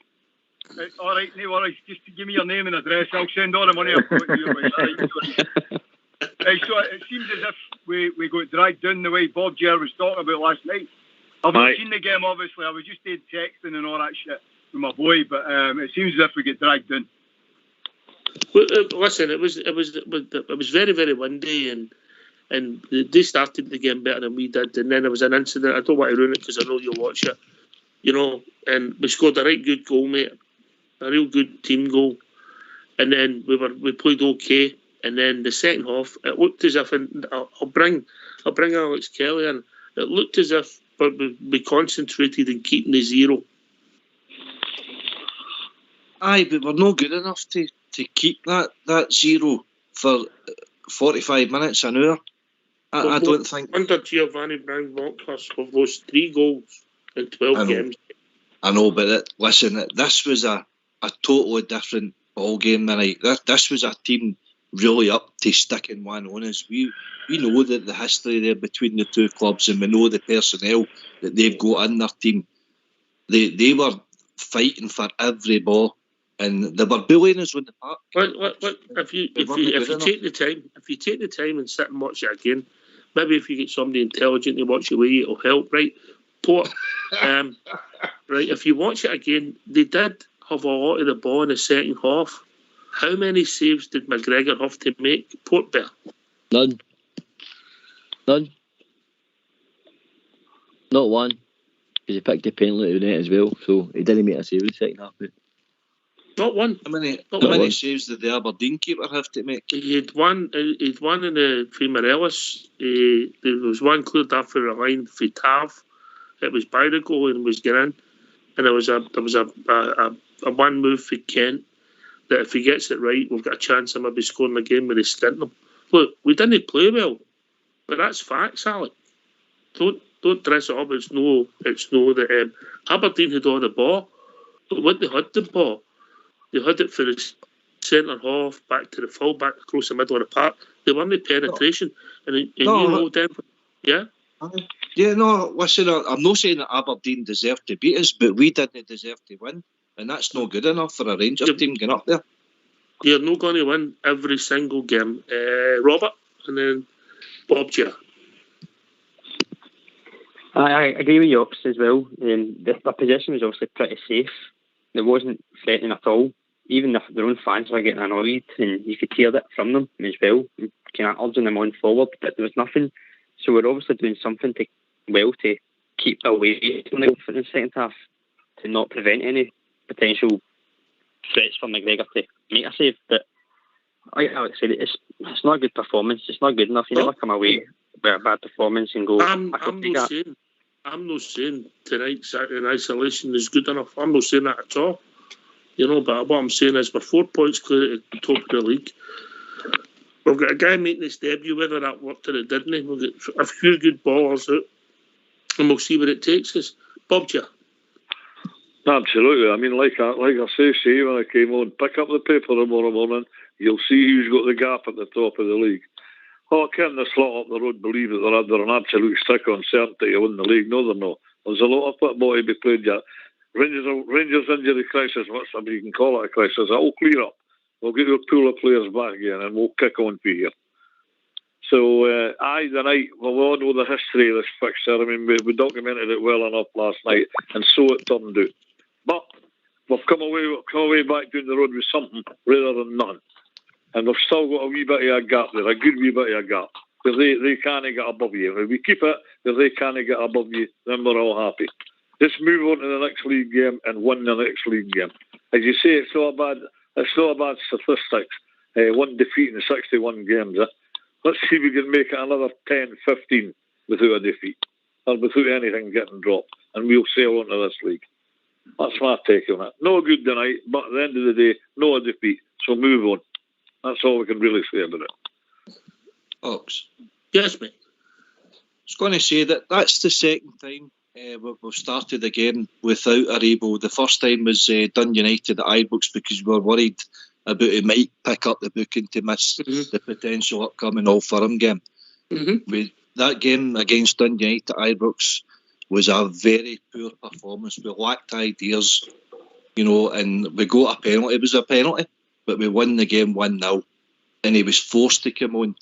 I: Right, all right, no worries. Just give me your name and address. I'll send all the money I've got to your way. Right, so it seems as if we got dragged down the way Bob Jer was talking about last night. I've not seen the game, obviously. I was just texting and all that shit with my boy, but it seems as if we get dragged down.
A: Well, listen, it was very, very windy, and they started the game better than we did, and then there was an incident. I don't want to ruin it because I know you'll watch it, and we scored a right good goal, mate, a real good team goal, and then we played okay, and then the second half it looked as if, and I'll bring Alex Kelly in. It looked as if we concentrated in keeping the 0.
H: Aye, but we're not good enough to keep that 0 for 45 minutes, an hour. I don't think.
A: Under Giovanni Brown-Walters, we've lost 3 goals in 12 games.
H: I know, but listen, this was a totally different ball game tonight. This was a team really up to sticking one on us. We know that the history there between the two clubs, and we know the personnel that they've got in their team. They were fighting for every ball, and they were bullying us on the park.
A: If you take the time and sit and watch it again, maybe if you get somebody intelligent to watch it with you, it'll help, right? Right, if you watch it again, they did have a lot of the ball in the second half. How many saves did McGregor have to make? Portbear?
B: None. Not one. Because he picked the penalty out of the net as well, so he didn't make a save in the second half.
A: Not one.
H: How many saves did the Aberdeen keeper have to make?
A: He had one in the Morelos. There was one cleared off the line for Tav. It was by the goal and was getting in. And there was a one move for Kent that if he gets it right, we've got a chance of maybe scoring the game with his stint them. Look, we didn't play well, but that's facts, Alec. Don't dress it up. It's no that Aberdeen had all the ball, but when they had the ball, they had it for the centre half, back to the full back, across the middle of the park. They weren't penetration, Denver, yeah.
H: Yeah, no, listen, I'm not saying that Aberdeen deserved to beat us, but we didn't deserve to win, and that's not good enough for a Rangers team getting up there.
A: You're not going to win every single game. Robert, and then Bob Gia.
E: I agree with you as well. The position was obviously pretty safe. It wasn't threatening at all. Even their own fans were getting annoyed, and you could hear that from them as well, kind of urging them on forward, but there was nothing. So we're obviously doing something to keep away from the second half, to not prevent any potential threats for McGregor to make a save. But like I said, it's not a good performance. It's not good enough. You never come away with a bad performance and go.
A: I'm not saying tonight in isolation is good enough. I'm not saying that at all. But what I'm saying is we're 4 points clear at the top of the league. We've got a guy making his debut, whether that worked or it didn't. We've got a few good ballers out, and we'll see where it takes us. Bob Gia.
G: Absolutely. I mean, like I say when I came on, pick up the paper tomorrow morning, you'll see who's got the gap at the top of the league. Oh, can the slot up the road believe that they're an absolute stick on certainty to win the league? No, they're not. There's a lot of football to be played yet. Rangers injury crisis, whatever you can call it a crisis, that'll clear up. We'll get your pool of players back again and we'll kick on for here. So, the night, well, we all know the history of this fixture. I mean, we documented it well enough last night, and so it turned out. But we've come away back down the road with something rather than none. And we've still got a wee bit of a gap there, a good wee bit of a gap. Because they can't get above you. If we keep it, if they can't get above you, then we're all happy. Just move on to the next league game and win the next league game. As you say, it's not a bad statistics. 1 defeat in 61 games. Let's see if we can make it another 10, 15 without a defeat. Or without anything getting dropped. And we'll sail on to this league. That's my take on it. No good tonight, but at the end of the day, no defeat. So move on. That's all we can really say about it.
H: Ox.
A: Yes, mate.
H: I was going to say that's the second time we've started again without Aribo. The first time was Dun United at Ibrox because we were worried about he might pick up the booking to miss the potential upcoming All Firm game. That game against Dun United at Ibrox was a very poor performance. We lacked ideas, and we got a penalty. It was a penalty, but we won the game 1-0, and he was forced to come on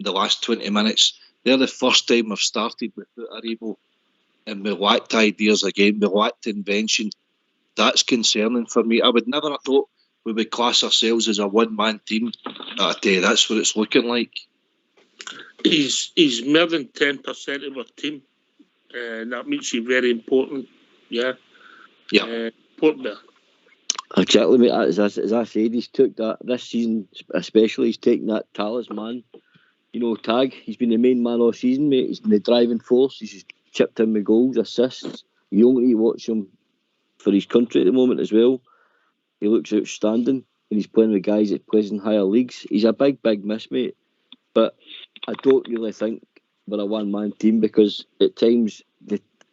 H: the last 20 minutes. They're the first time we've started without Aribo, and we lacked ideas again. We lacked invention. That's concerning for me. I would never have thought we would class ourselves as a one-man team. I tell you, that's what it's looking like.
A: He's more than 10% of our team. And that makes you very important. Yeah. Important there.
B: Exactly, mate. As I said, he's took that this season, especially. He's taken that talisman, tag. He's been the main man all season, mate. He's been the driving force. He's just chipped in with goals, assists. You only need to watch him for his country at the moment as well. He looks outstanding, and he's playing with guys that plays in higher leagues. He's a big miss, mate. But I don't really think we're a one-man team because at times,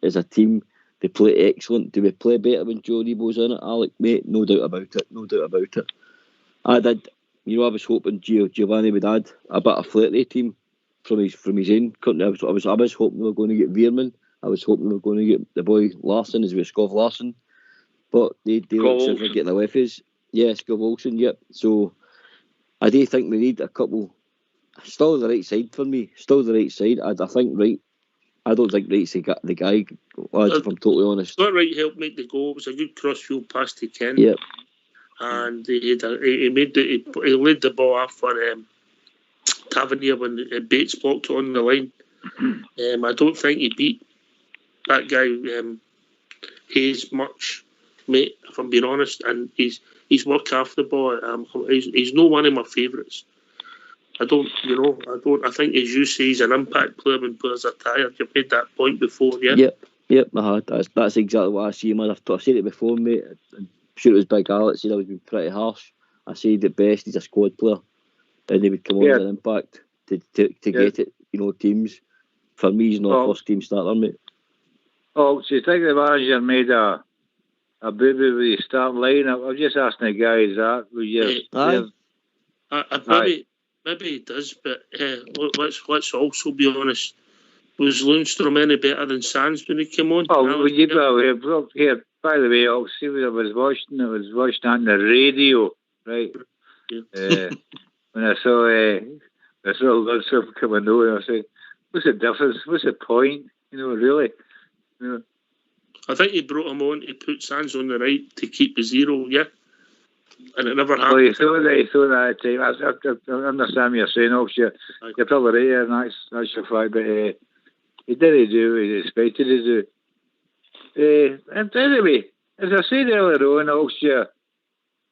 B: as a team, they play excellent. Do we play better when Joe Rebo's in it, Alec? Mate, no doubt about it. I did. I was hoping Giovanni would add a bit of flair to the team from his own country. I was hoping we were going to get Veerman. I was hoping we were going to get the boy Larson, as we Scov Larson. But they look as if they're getting away with us. Yeah, Scov Olsen, yep. So I do think we need a couple. Still the right side for me. Still the right side. I think Wright. I don't think Wright's the guy, lads, if I'm totally honest.
A: Got Wright helped make the goal. It was a good cross-field pass to Ken.
B: Yep.
A: And he laid the ball off for Tavernier when Bates blocked it on the line. I don't think he beat that guy Hayes much, mate, if I'm being honest. And he's worked off the ball. He's not one of my favourites. I think, as you say, he's an impact player when players are tired. You've made that point before, yeah?
B: Yep, that's exactly what I see him as. I've said it before, mate. I'm sure it was Big Alex said I was being pretty harsh. I said at best he's a squad player, and he would come on as an impact to get it, teams. For me, he's not a first team starter, mate.
F: Oh, so you think the manager made a boo-boo with his starting lineup? I'm just asking the guys that.
A: Maybe he does, but let's also be honest. Was Lundstrom any better than Sands when he came on?
F: Oh, here, by the way, I'll see what I was watching on the radio, right? Yeah. When I saw Lundstrom coming over, I said, what's the difference? What's the point? Really?
A: I think he brought him on to put Sands on the right to keep the zero, yeah? And it never happened.
F: Well, you thought that time. I understand what you're saying, obviously. You're probably right, and that's your fact, but he didn't do what he expected to do. And anyway, as I said earlier on, obviously,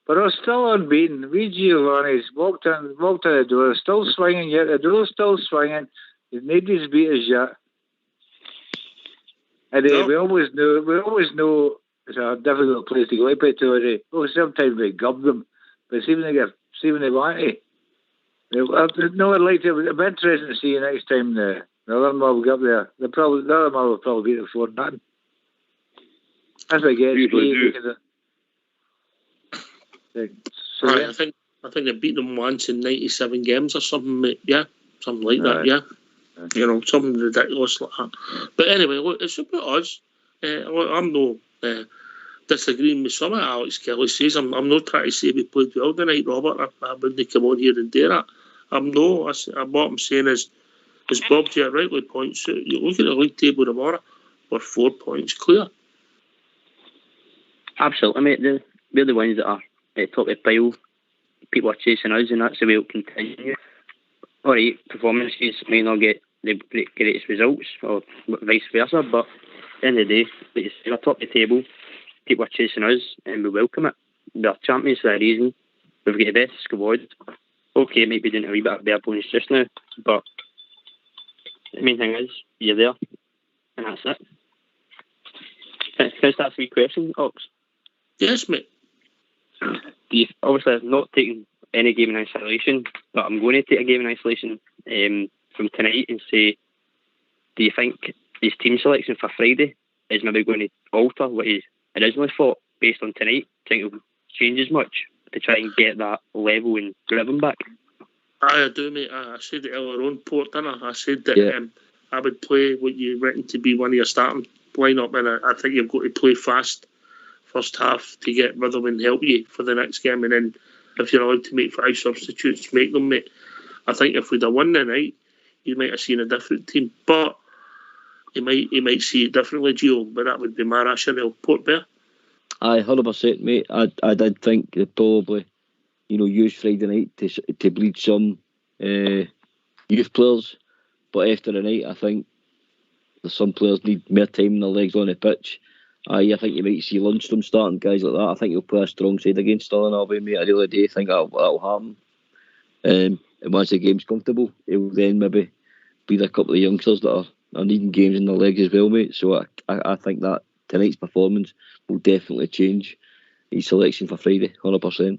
F: but I was still unbeaten. We Giovanni's walked in the door, still swinging yet. The door's still swinging. Nobody's beat us yet. And we always know it's a difficult place to go to Pretoria. Oh, sometimes we gub them, but see when they want to. No, I'd like to. It'd be interesting to see next time the other mob will go up there. The other mob will probably beat it for nothing. If it gets
A: I think they beat them once in 97 games or something, mate. Yeah, something like that. Yeah, something ridiculous like that. But anyway, look, it's about us. I'm no disagreeing with some of Alex Kelly says. I'm not trying to say we played well tonight, Robert. I wouldn't come on here and do that. What I'm saying is Bob J rightly points out, you look at the league table tomorrow, we're 4 points clear.
E: Absolutely, mate. We're the ones that are at top of the pile. People are chasing us, and that's the way it'll continue. All right, performances may not get the greatest results, or vice versa, but at the end of the day, we're top of the table. People are chasing us, and we welcome it. We're champions for a reason. We've got the best squad. Okay, maybe doing a wee bit of bare bones just now, but the main thing is you're there, and that's it. Can I start 3 questions, Ox?
A: Yes, mate.
E: Obviously, I'm not taking any game in isolation, but I'm going to take a game in isolation from tonight and say, do you think his team selection for Friday is maybe going to alter what he originally thought based on tonight? Do you think it'll change as much to try and get that level and rhythm back?
A: I do, mate. I said it earlier on, Port, didn't I said that I would play what you written to be one of your starting lineup, and I think you've got to play fast first half to get rhythm and help you for the next game, and then if you're allowed to make 5 substitutes, make them, mate. I think if we'd have won the night, you might have seen a different team, but he might see it differently, Gio, but that would be my rationale. Port Bear?
B: Aye, 100%, mate. I did think they'd probably, use Friday night to bleed some youth players, but after the night, I think some players need more time in their legs on the pitch. I think you might see Lundstrom starting, guys like that. I think he'll play a strong side against Stirling Albion, mate. I really do think that'll happen. And once the game's comfortable, he'll then maybe bleed a couple of youngsters that are needing games in their legs as well, mate. So I think that tonight's performance will definitely change his selection for Friday, 100%.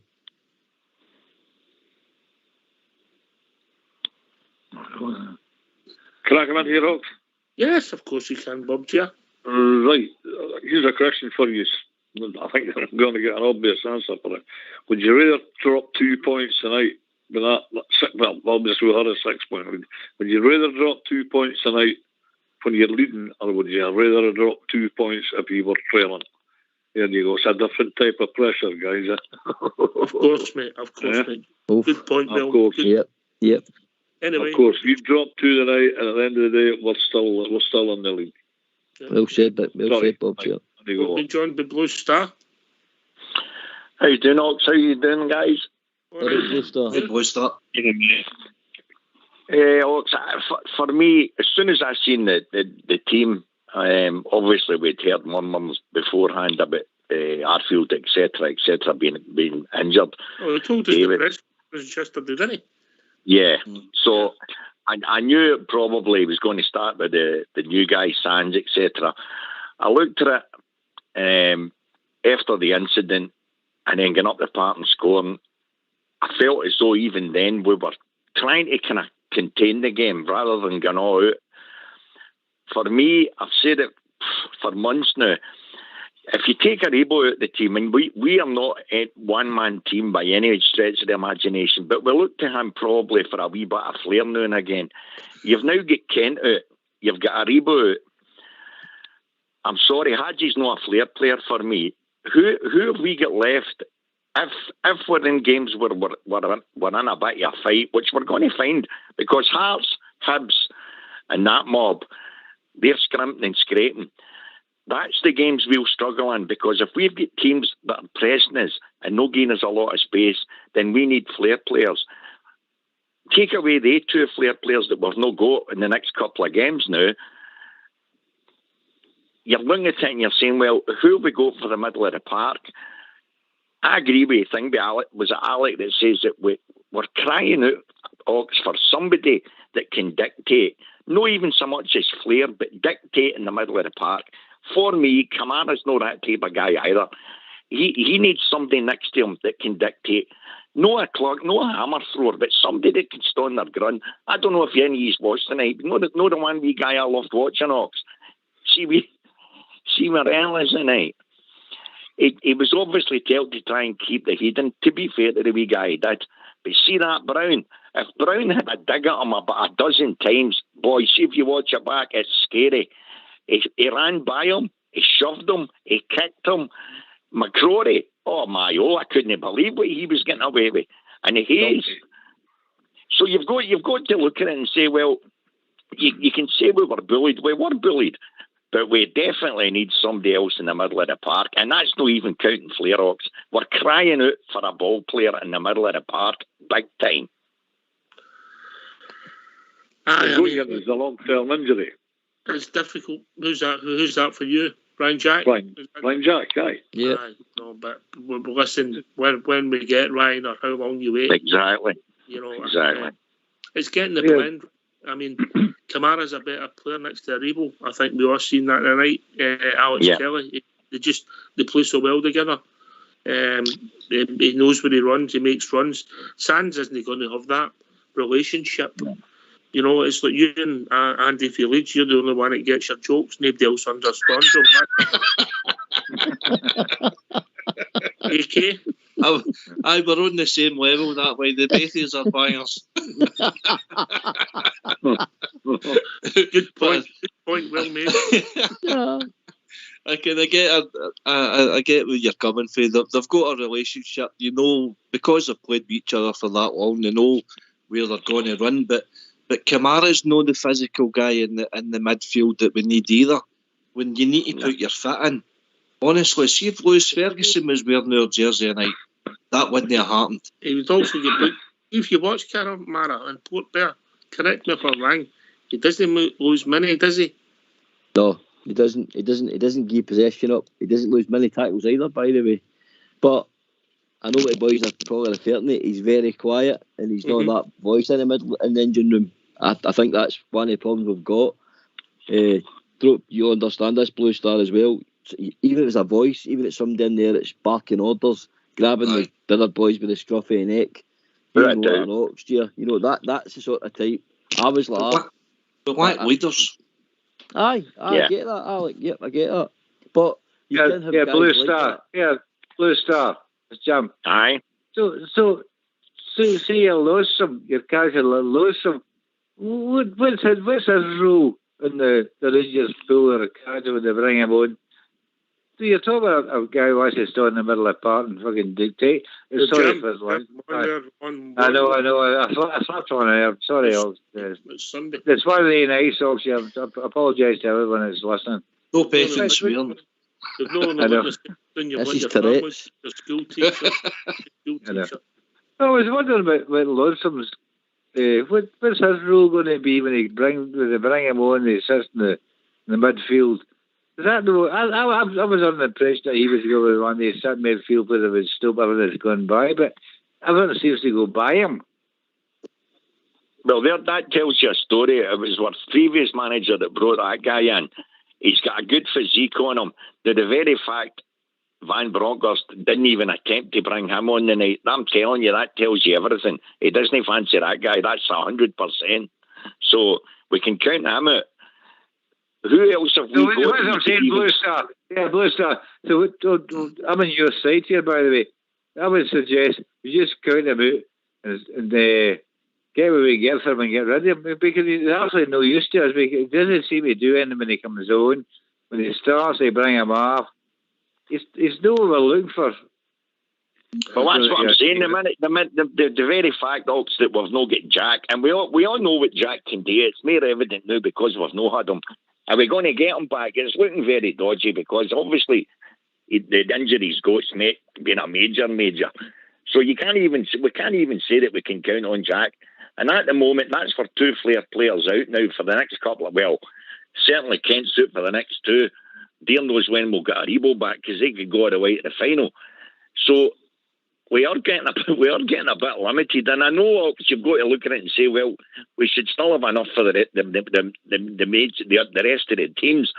G: Can I come in here, Ox?
A: Yes, of course you can, Bob. Yeah.
G: Right. Here's a question for you. I think I'm going to get an obvious answer for it. Would you rather drop 2 points tonight? Obviously we had a 6 point. Would you rather drop 2 points tonight when you're leading, or would you rather drop 2 points if you were trailing? There you go. It's a different type of pressure, guys.
A: Of course, mate. Of course, mate. Good point, Bill.
G: Of course.
B: Yep.
A: Anyway,
G: of course, you drop 2 tonight, and at the end of the day, we're still in the league.
B: Well said, Bob.
A: We'll be joined by Blue Star.
J: How you doing, Ox? How you doing, guys?
B: Blue Star.
H: Hey, Blue Star.
J: Ox, for me, as soon as I seen the team, obviously we'd heard murmurs beforehand about Arfield, etc., being injured.
A: Oh, they told us the press was yesterday, didn't he?
J: Yeah. So I knew it probably was going to start with the new guy, Sands, etc. I looked at it after the incident and then getting up the park and scoring. I felt as though even then we were trying to kind of contain the game rather than going all out. For me, I've said it for months now, if you take Aribo out of the team, and we are not a one-man team by any stretch of the imagination, but we look to him probably for a wee bit of flair now and again. You've now got Kent out. You've got Aribo out. I'm sorry, Hadji's not a flair player for me. Who have we got left? If we're in games where we're in a bit of a fight, which we're going to find, because Hearts, Hibs, and that mob, they're scrimping and scraping. That's the games we'll struggle in, because if we've got teams that are pressing us and no giving us a lot of space, then we need flair players. Take away the 2 flair players that we've no got in the next couple of games now. You're looking at it and you're saying, well, who will we go for the middle of the park? I agree with you. Thing by Alec, was it Alec that says that we're crying out, Ox, for somebody that can dictate, not even so much as flair, but dictate in the middle of the park. For me, Kamara's not that type of guy either. He needs somebody next to him that can dictate. Not a clog, not a hammer thrower, but somebody that can stand their ground. I don't know if any of you watched tonight, but not the one wee guy I loved watching, Ox. See Morales tonight. he was obviously told to try and keep the heat in. To be fair to the wee guy, he did. But see that Brown? If Brown had a dig at him about a dozen times, boy, see if you watch it back, it's scary. He ran by him, he shoved him, he kicked him. McCrory, I couldn't believe what he was getting away with. And Hayes. So you've got to look at it and say, well, you can say we were bullied. We were bullied. But we definitely need somebody else in the middle of the park. And that's not even counting flare-ups. We're crying out for a ball player in the middle of the park, big time.
G: There's a long-term injury.
A: It's difficult. Who's that for you? Ryan Jack?
G: Ryan Jack, aye.
B: Yeah.
A: No, but listen, when we get Ryan or how long you wait.
J: Exactly.
A: Exactly. It's getting the blend. I mean, Kamara's a better player next to Aribo. I think we all seen that tonight. Alex Kelly, they play so well together. He knows where he runs. He makes runs. Sands isn't going to have that relationship. Yeah. It's like you and Andy Felix. You're the only one that gets your jokes. Nobody else understands them. AK?
H: Aye, we're on the same level that way. The both of us are bangers.
A: Good point. Well made.
H: I get where you're coming from. They've got a relationship, because they've played with each other for that long. They know where they're going to run. But Kamara's not the physical guy in the midfield that we need either. When you need to put your foot in. Honestly, see if Lewis Ferguson was wearing our jersey tonight, that wouldn't have happened. He would also get booked.
A: If you watch Kamara and Port Bear, correct me if I'm wrong, he doesn't lose many, does he?
B: No, he doesn't. He doesn't give possession up. He doesn't lose many tackles either, by the way. But I know what the boys are probably referring to. He's very quiet and he's not that voice in the engine room. I think that's one of the problems we've got. You understand this, Blue Star, as well. Even if it's a voice, even if it's somebody in there that's barking orders, grabbing the other boys with the scruffy neck, an ox steer, that's the sort of type. I was like that.
H: But like leaders.
B: I get that, Alec. Yep, I get that. But you can have guys
F: Blue Star.
B: Like
F: Blue Star. It's Jim.
J: Aye.
F: So you lose some. Your character lose some. What's his rule in the Rangers pool or a character when they bring him on? So you're talking about a guy who wants to stay in the middle of the park and fucking dictate. Sorry for his line. I know. I slapped on it. I'm sorry.
A: It's Sunday.
F: It's one of the nice songs. I apologise to everyone who's listening.
H: No Pathan swearing.
B: This is Tourette's.
A: Your school teacher.
F: I was wondering about Lonesome's. What's his rule going to be when they bring him on? He sits in the midfield. Is that no? I was under the impression that he was going to one day sit midfield where they would stop everything that's gone by, but everyone seems to go by him.
J: Well, that tells you a story. It was our previous manager that brought that guy in. He's got a good physique on him. The very fact Van Bronckhorst didn't even attempt to bring him on the night, I'm telling you, that tells you everything. He doesn't fancy that guy. That's 100%. So we can count him out. Who else have we got?
F: I'm saying, Blue Star. Yeah, Blue Star. So I'm on your side here, by the way. I would suggest we just count him out and get what we get for him and get rid of him, because he's absolutely no use to us. He doesn't seem to do anything when he comes on. When he starts, they bring him off. He's no what we're looking for.
J: Well, that's what I'm saying. The very fact also that we've not got Jack, and we all know what Jack can do. It's more evident now because we've not had him. Are we going to get him back? It's looking very dodgy because obviously the injury's got being a major. So we can't even say that we can count on Jack. And at the moment, that's for two players out now for the next couple of, certainly Kent's out for the next two. Dear knows when we'll get Aribo back because they could go all the way to the final. So we are getting a bit limited, and I know you've got to look at it and say, well, we should still have enough for the rest of the teams.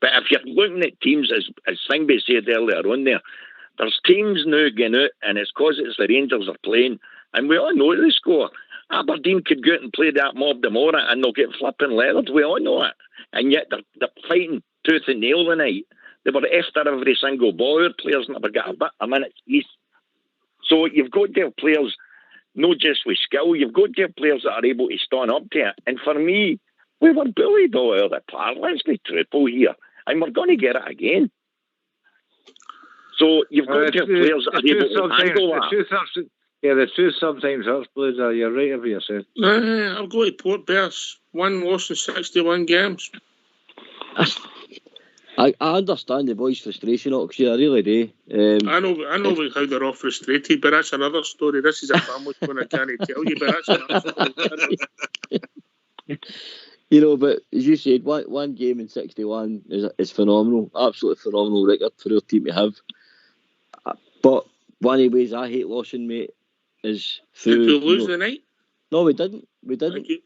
J: But if you're looking at teams, as Singby said earlier on there's teams now getting out, and it's because it's the Rangers are playing, and we all know the score. Aberdeen could go out and play that mob tomorrow, and they'll get flipping leathered. We all know it, and yet they're fighting tooth and nail tonight. They were after every single ball. Our players never got a minute each. So you've got to have players, not just with skill, you've got to have players that are able to stand up to it. And for me, we were bullied all over the park. Let's be truthful here. And we're going to get it again. So you've got to have players that are able to handle that.
F: The truth sometimes hurts, Blazer. You're right over your saying.
A: I'll go to Port Bears. 1 loss in 61 games.
B: I understand the boys' frustration, Oxy. I really do.
A: I know how they're all frustrated, but that's another story. This is a family one I can't tell you, but that's another story.
B: You know, but as you said, one game in 61 is phenomenal. Absolutely phenomenal record for our team to have. But one of the ways I hate losing, mate, is through...
A: Did we lose the night?
B: No, we didn't.
A: Thank you.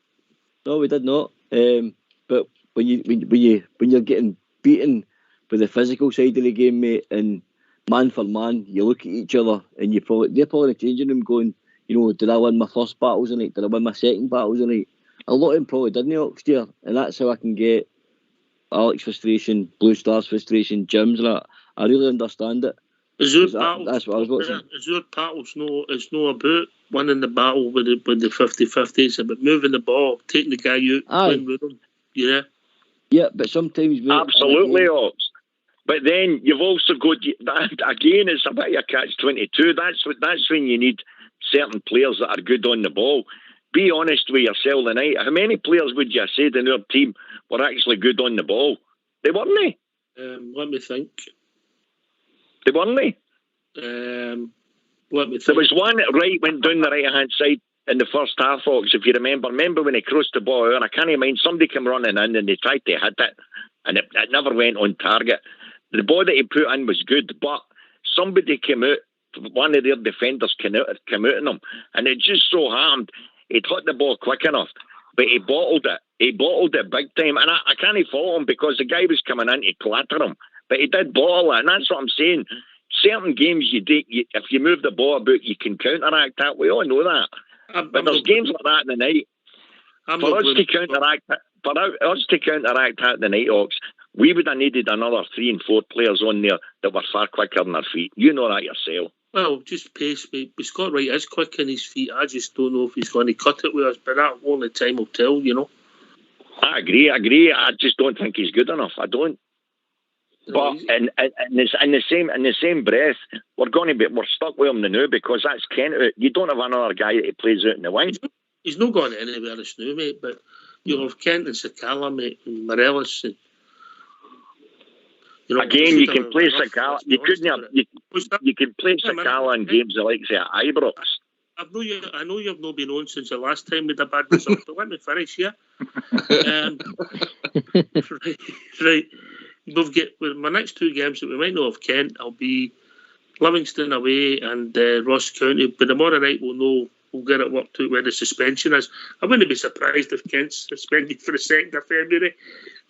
B: No, we did not. But when you're getting beaten with the physical side of the game, mate, and man for man, you look at each other and they're probably in the changing room going, you know, did I win my first battles tonight? Did I win my second battles tonight? A lot of them probably didn't, Oxtear, and that's how I can get Alex frustration, Blue Stars frustration, Jim's, and I really understand it.
A: That's what I was
B: watching.
A: Azure battles, it's not about winning the battle with the 50-50. It's about moving the ball, taking the guy out, playing with him. Yeah.
B: Yeah, but sometimes...
J: Absolutely, Ox. But then you've also got... Again, it's a bit of a catch-22. That's when you need certain players that are good on the ball. Be honest with yourself tonight. How many players would you have said in our team were actually good on the ball? They weren't.
A: Let me think.
J: They weren't.
A: Let me think.
J: There was one that went down the right-hand side in the first half, Fox, if you remember. Remember when he crossed the ball out, and I can't mind, somebody came running in and they tried to hit it, and it never went on target. The ball that he put in was good, but somebody came out, one of their defenders came out on him, and it just so happened he'd hit the ball quick enough, but he bottled it. He bottled it big time, and I can't fault him because the guy was coming in to clatter him, but he did bottle it, and that's what I'm saying. Certain games, if you move the ball about, you can counteract that. We all know that. But there's games like that in the night. For us to counteract that in the night, Ox, we would have needed another 3 and 4 players on there that were far quicker than their feet. You know that yourself.
A: Well, just pace, mate. Scott Wright is quick on his feet. I just don't know if he's going to cut it with us, but that only time will tell, you know.
J: I agree. I just don't think he's good enough. I don't. But in the same breath, we're stuck with him now because that's Kent out. You don't have another guy that plays out in the wing.
A: He's not going anywhere else now, mate. But you have Kent and Sakala, mate, and Morelos, and you know. Again,
J: you can play Sakala. You can play Sakala in games like say at Ibrox.
A: I know you've not been on since the last time with a bad result, but let me finish here. Right. We've got my next 2 games that we might know of Kent. I'll be Livingston away and Ross County. But tomorrow night we'll get it worked out where the suspension is. I wouldn't be surprised if Kent's suspended for the 2nd of February.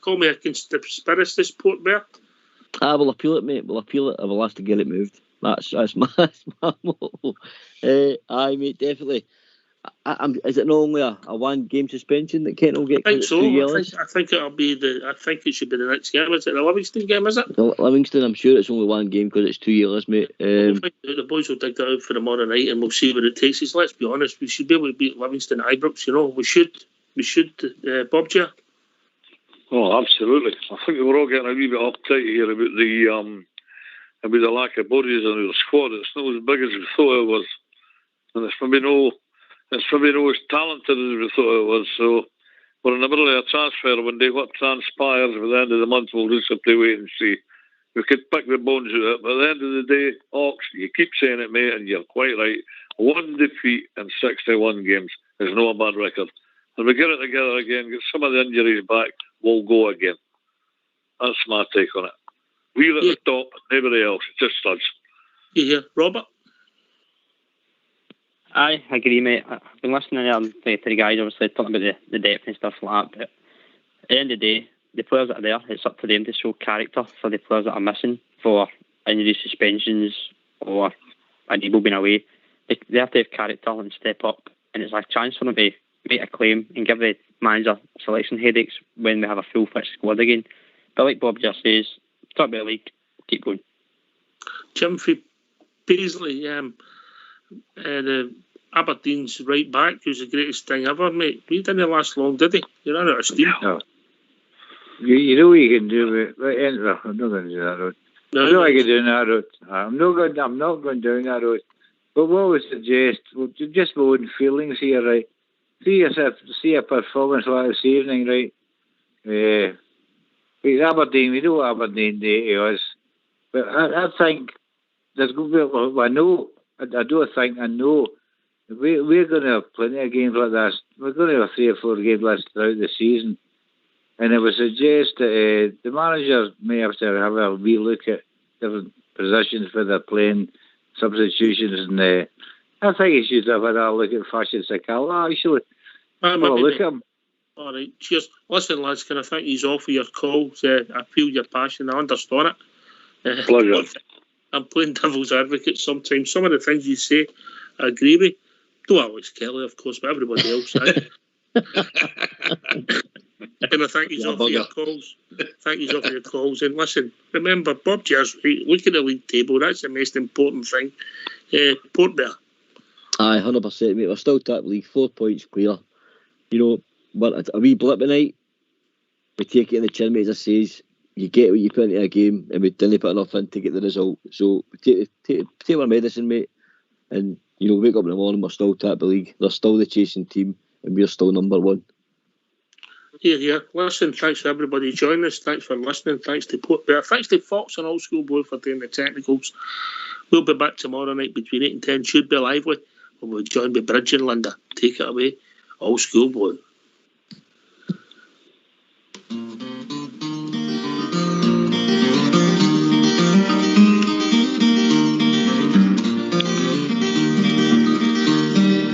A: Call me a conspiracy, Port Bear.
B: I will appeal it, mate. We'll appeal it. I will ask to get it moved. That's my motto. Aye, mate, definitely. Is it not only a 1-game suspension that Kent will get?
A: I think so. I think it'll be I think it should be the next game. Is it the Livingston game? Is it?
B: Livingston. I'm sure it's only 1 game because it's 2 years, mate.
A: The boys will dig that out for tomorrow night, and we'll see what it takes us. Let's be honest. We should be able to beat Livingston at Ibrox. You know, we should. Bob, J.
G: Oh, absolutely. I think we're all getting a wee bit uptight here about the lack of bodies in our squad. It's not as big as we thought it was, and it's maybe not as talented as we thought it was. So we're in the middle of a transfer window. What transpires at the end of the month, we'll just have to wait and see. We could pick the bones out of it, but at the end of the day, Ox, you keep saying it, mate, and you're quite right. 1 defeat in 61 games is not a bad record. And we get it together again, get some of the injuries back, we'll go again. That's my take on it. We're at the top, nobody else. It's just us.
A: Yeah, Robert?
E: I agree, mate. I've been listening to the guys, obviously, talking about the depth and stuff like that. But at the end of the day, the players that are there, it's up to them to show character for the players that are missing for injury suspensions or unable being away. They have to have character and step up. And it's a chance for them to make a claim and give the manager selection headaches when we have a full fit squad again. But like Bob just says, talk about the league, keep going.
A: Jim Paisley, the Aberdeen's right back, who's the greatest thing ever, mate. He didn't last long, did he? You ran out of steam.
F: No. You know what you can do with I'm not going to do that road.
A: No,
F: I know I can do that road. I'm not going down that road. But what I would suggest, just my own feelings here, right? See a performance like this evening, right? Aberdeen, we know what Aberdeen Day is. But I think there's going to be, I know we're going to have plenty of games like this. We're going to have 3 or 4 games like this throughout the season. And I would suggest that the manager may have to have a wee look at different positions for their playing substitutions. And I think he should have a look at fashion physicality, actually. Have a look at him.
A: All right, cheers. Listen, lads, can I thank you all for your calls? I feel your passion. I understand it.
G: Pleasure.
A: I'm playing devil's advocate sometimes. Some of the things you say, I agree with. Not Alex Kelly, of course, but everybody else. And I thank you all for your calls. Thank you all for your calls. And listen, remember, Bob Jer's right. Look at the league table. That's the most important thing. Port there.
B: Aye, 100%, mate. We're still top league, 4 points clear. You know, but a wee blip tonight, we take it in the chin, mate, as I says. You get what you put into a game, and we didn't put enough in to get the result. So we take our medicine, mate, and wake up in the morning, we're still top the league. They're still the chasing team, and we're still number 1.
A: Yeah. Listen, thanks for everybody joining us. Thanks for listening. Thanks to Port Bear. Thanks to Fox and Old School Boy for doing the technicals. We'll be back tomorrow night between 8 and 10. Should be lively. And we'll join by Bridge and Linda. Take it away, Old School Boy.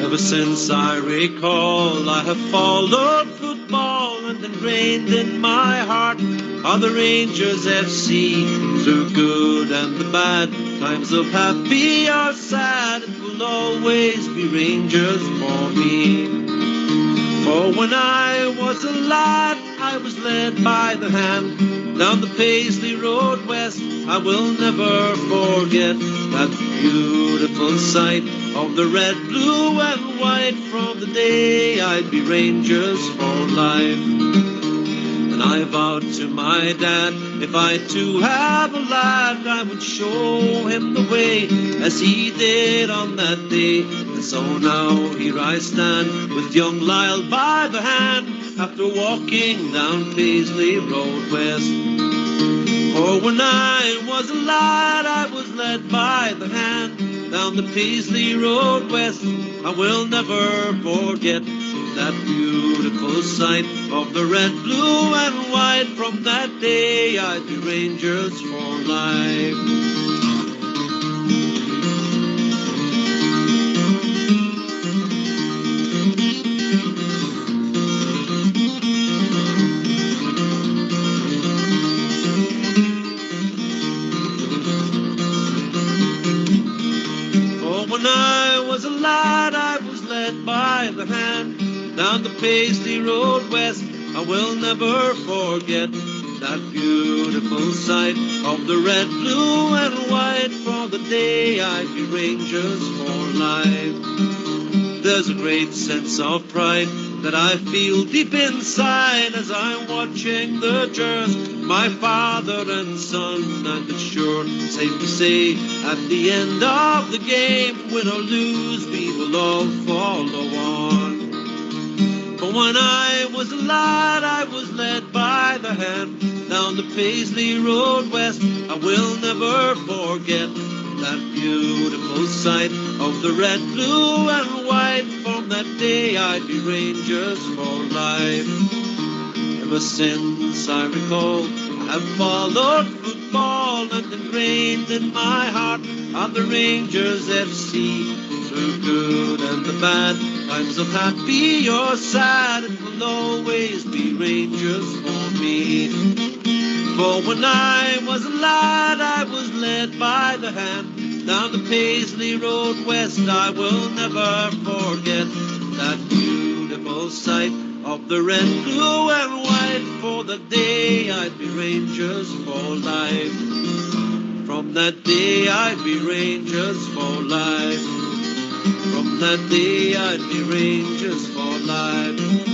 K: Ever since I recall, I have followed football and ingrained in my heart are the Rangers FC. Through good and the bad, times of happy or sad, it will always be Rangers for me. For when I was a lad, I was led by the hand down the Paisley Road West. I will never forget that beautiful sight of the red, blue and white from the day I'd be Rangers for life. And I vowed to my dad, if I too have a lad, I would show him the way as he did on that day. And so now here I stand with young Lyle by the hand after walking down Paisley Road West. For when I was a lad, I was led by the hand down the Paisley Road West. I will never forget that beautiful sight of the red, blue and white. From that day I'd be Rangers for life. When I was a lad, I was led by the hand down the Paisley Road West. I will never forget that beautiful sight of the red, blue and white. For the day I'd be Rangers for life. There's a great sense of pride that I feel deep inside as I'm watching the journey, my father and son. And it's sure safe to say at the end of the game, win or lose, we will all follow on. But when I was a lad, I was led by the hand down the Paisley Road West. I will never forget that beautiful sight of the red, blue and white. From that day I'd be Rangers for life. Ever since I recall, I've followed football and ingrained in my heart are the Rangers FC. Through good and the bad, times of happy or sad, it will always be Rangers for me. For when I was a lad, I was led by the hand down the Paisley Road West. I will never forget that beautiful sight of the red, blue and white. For the day I'd be Rangers for life. From that day I'd be Rangers for life. From that day I'd be Rangers for life.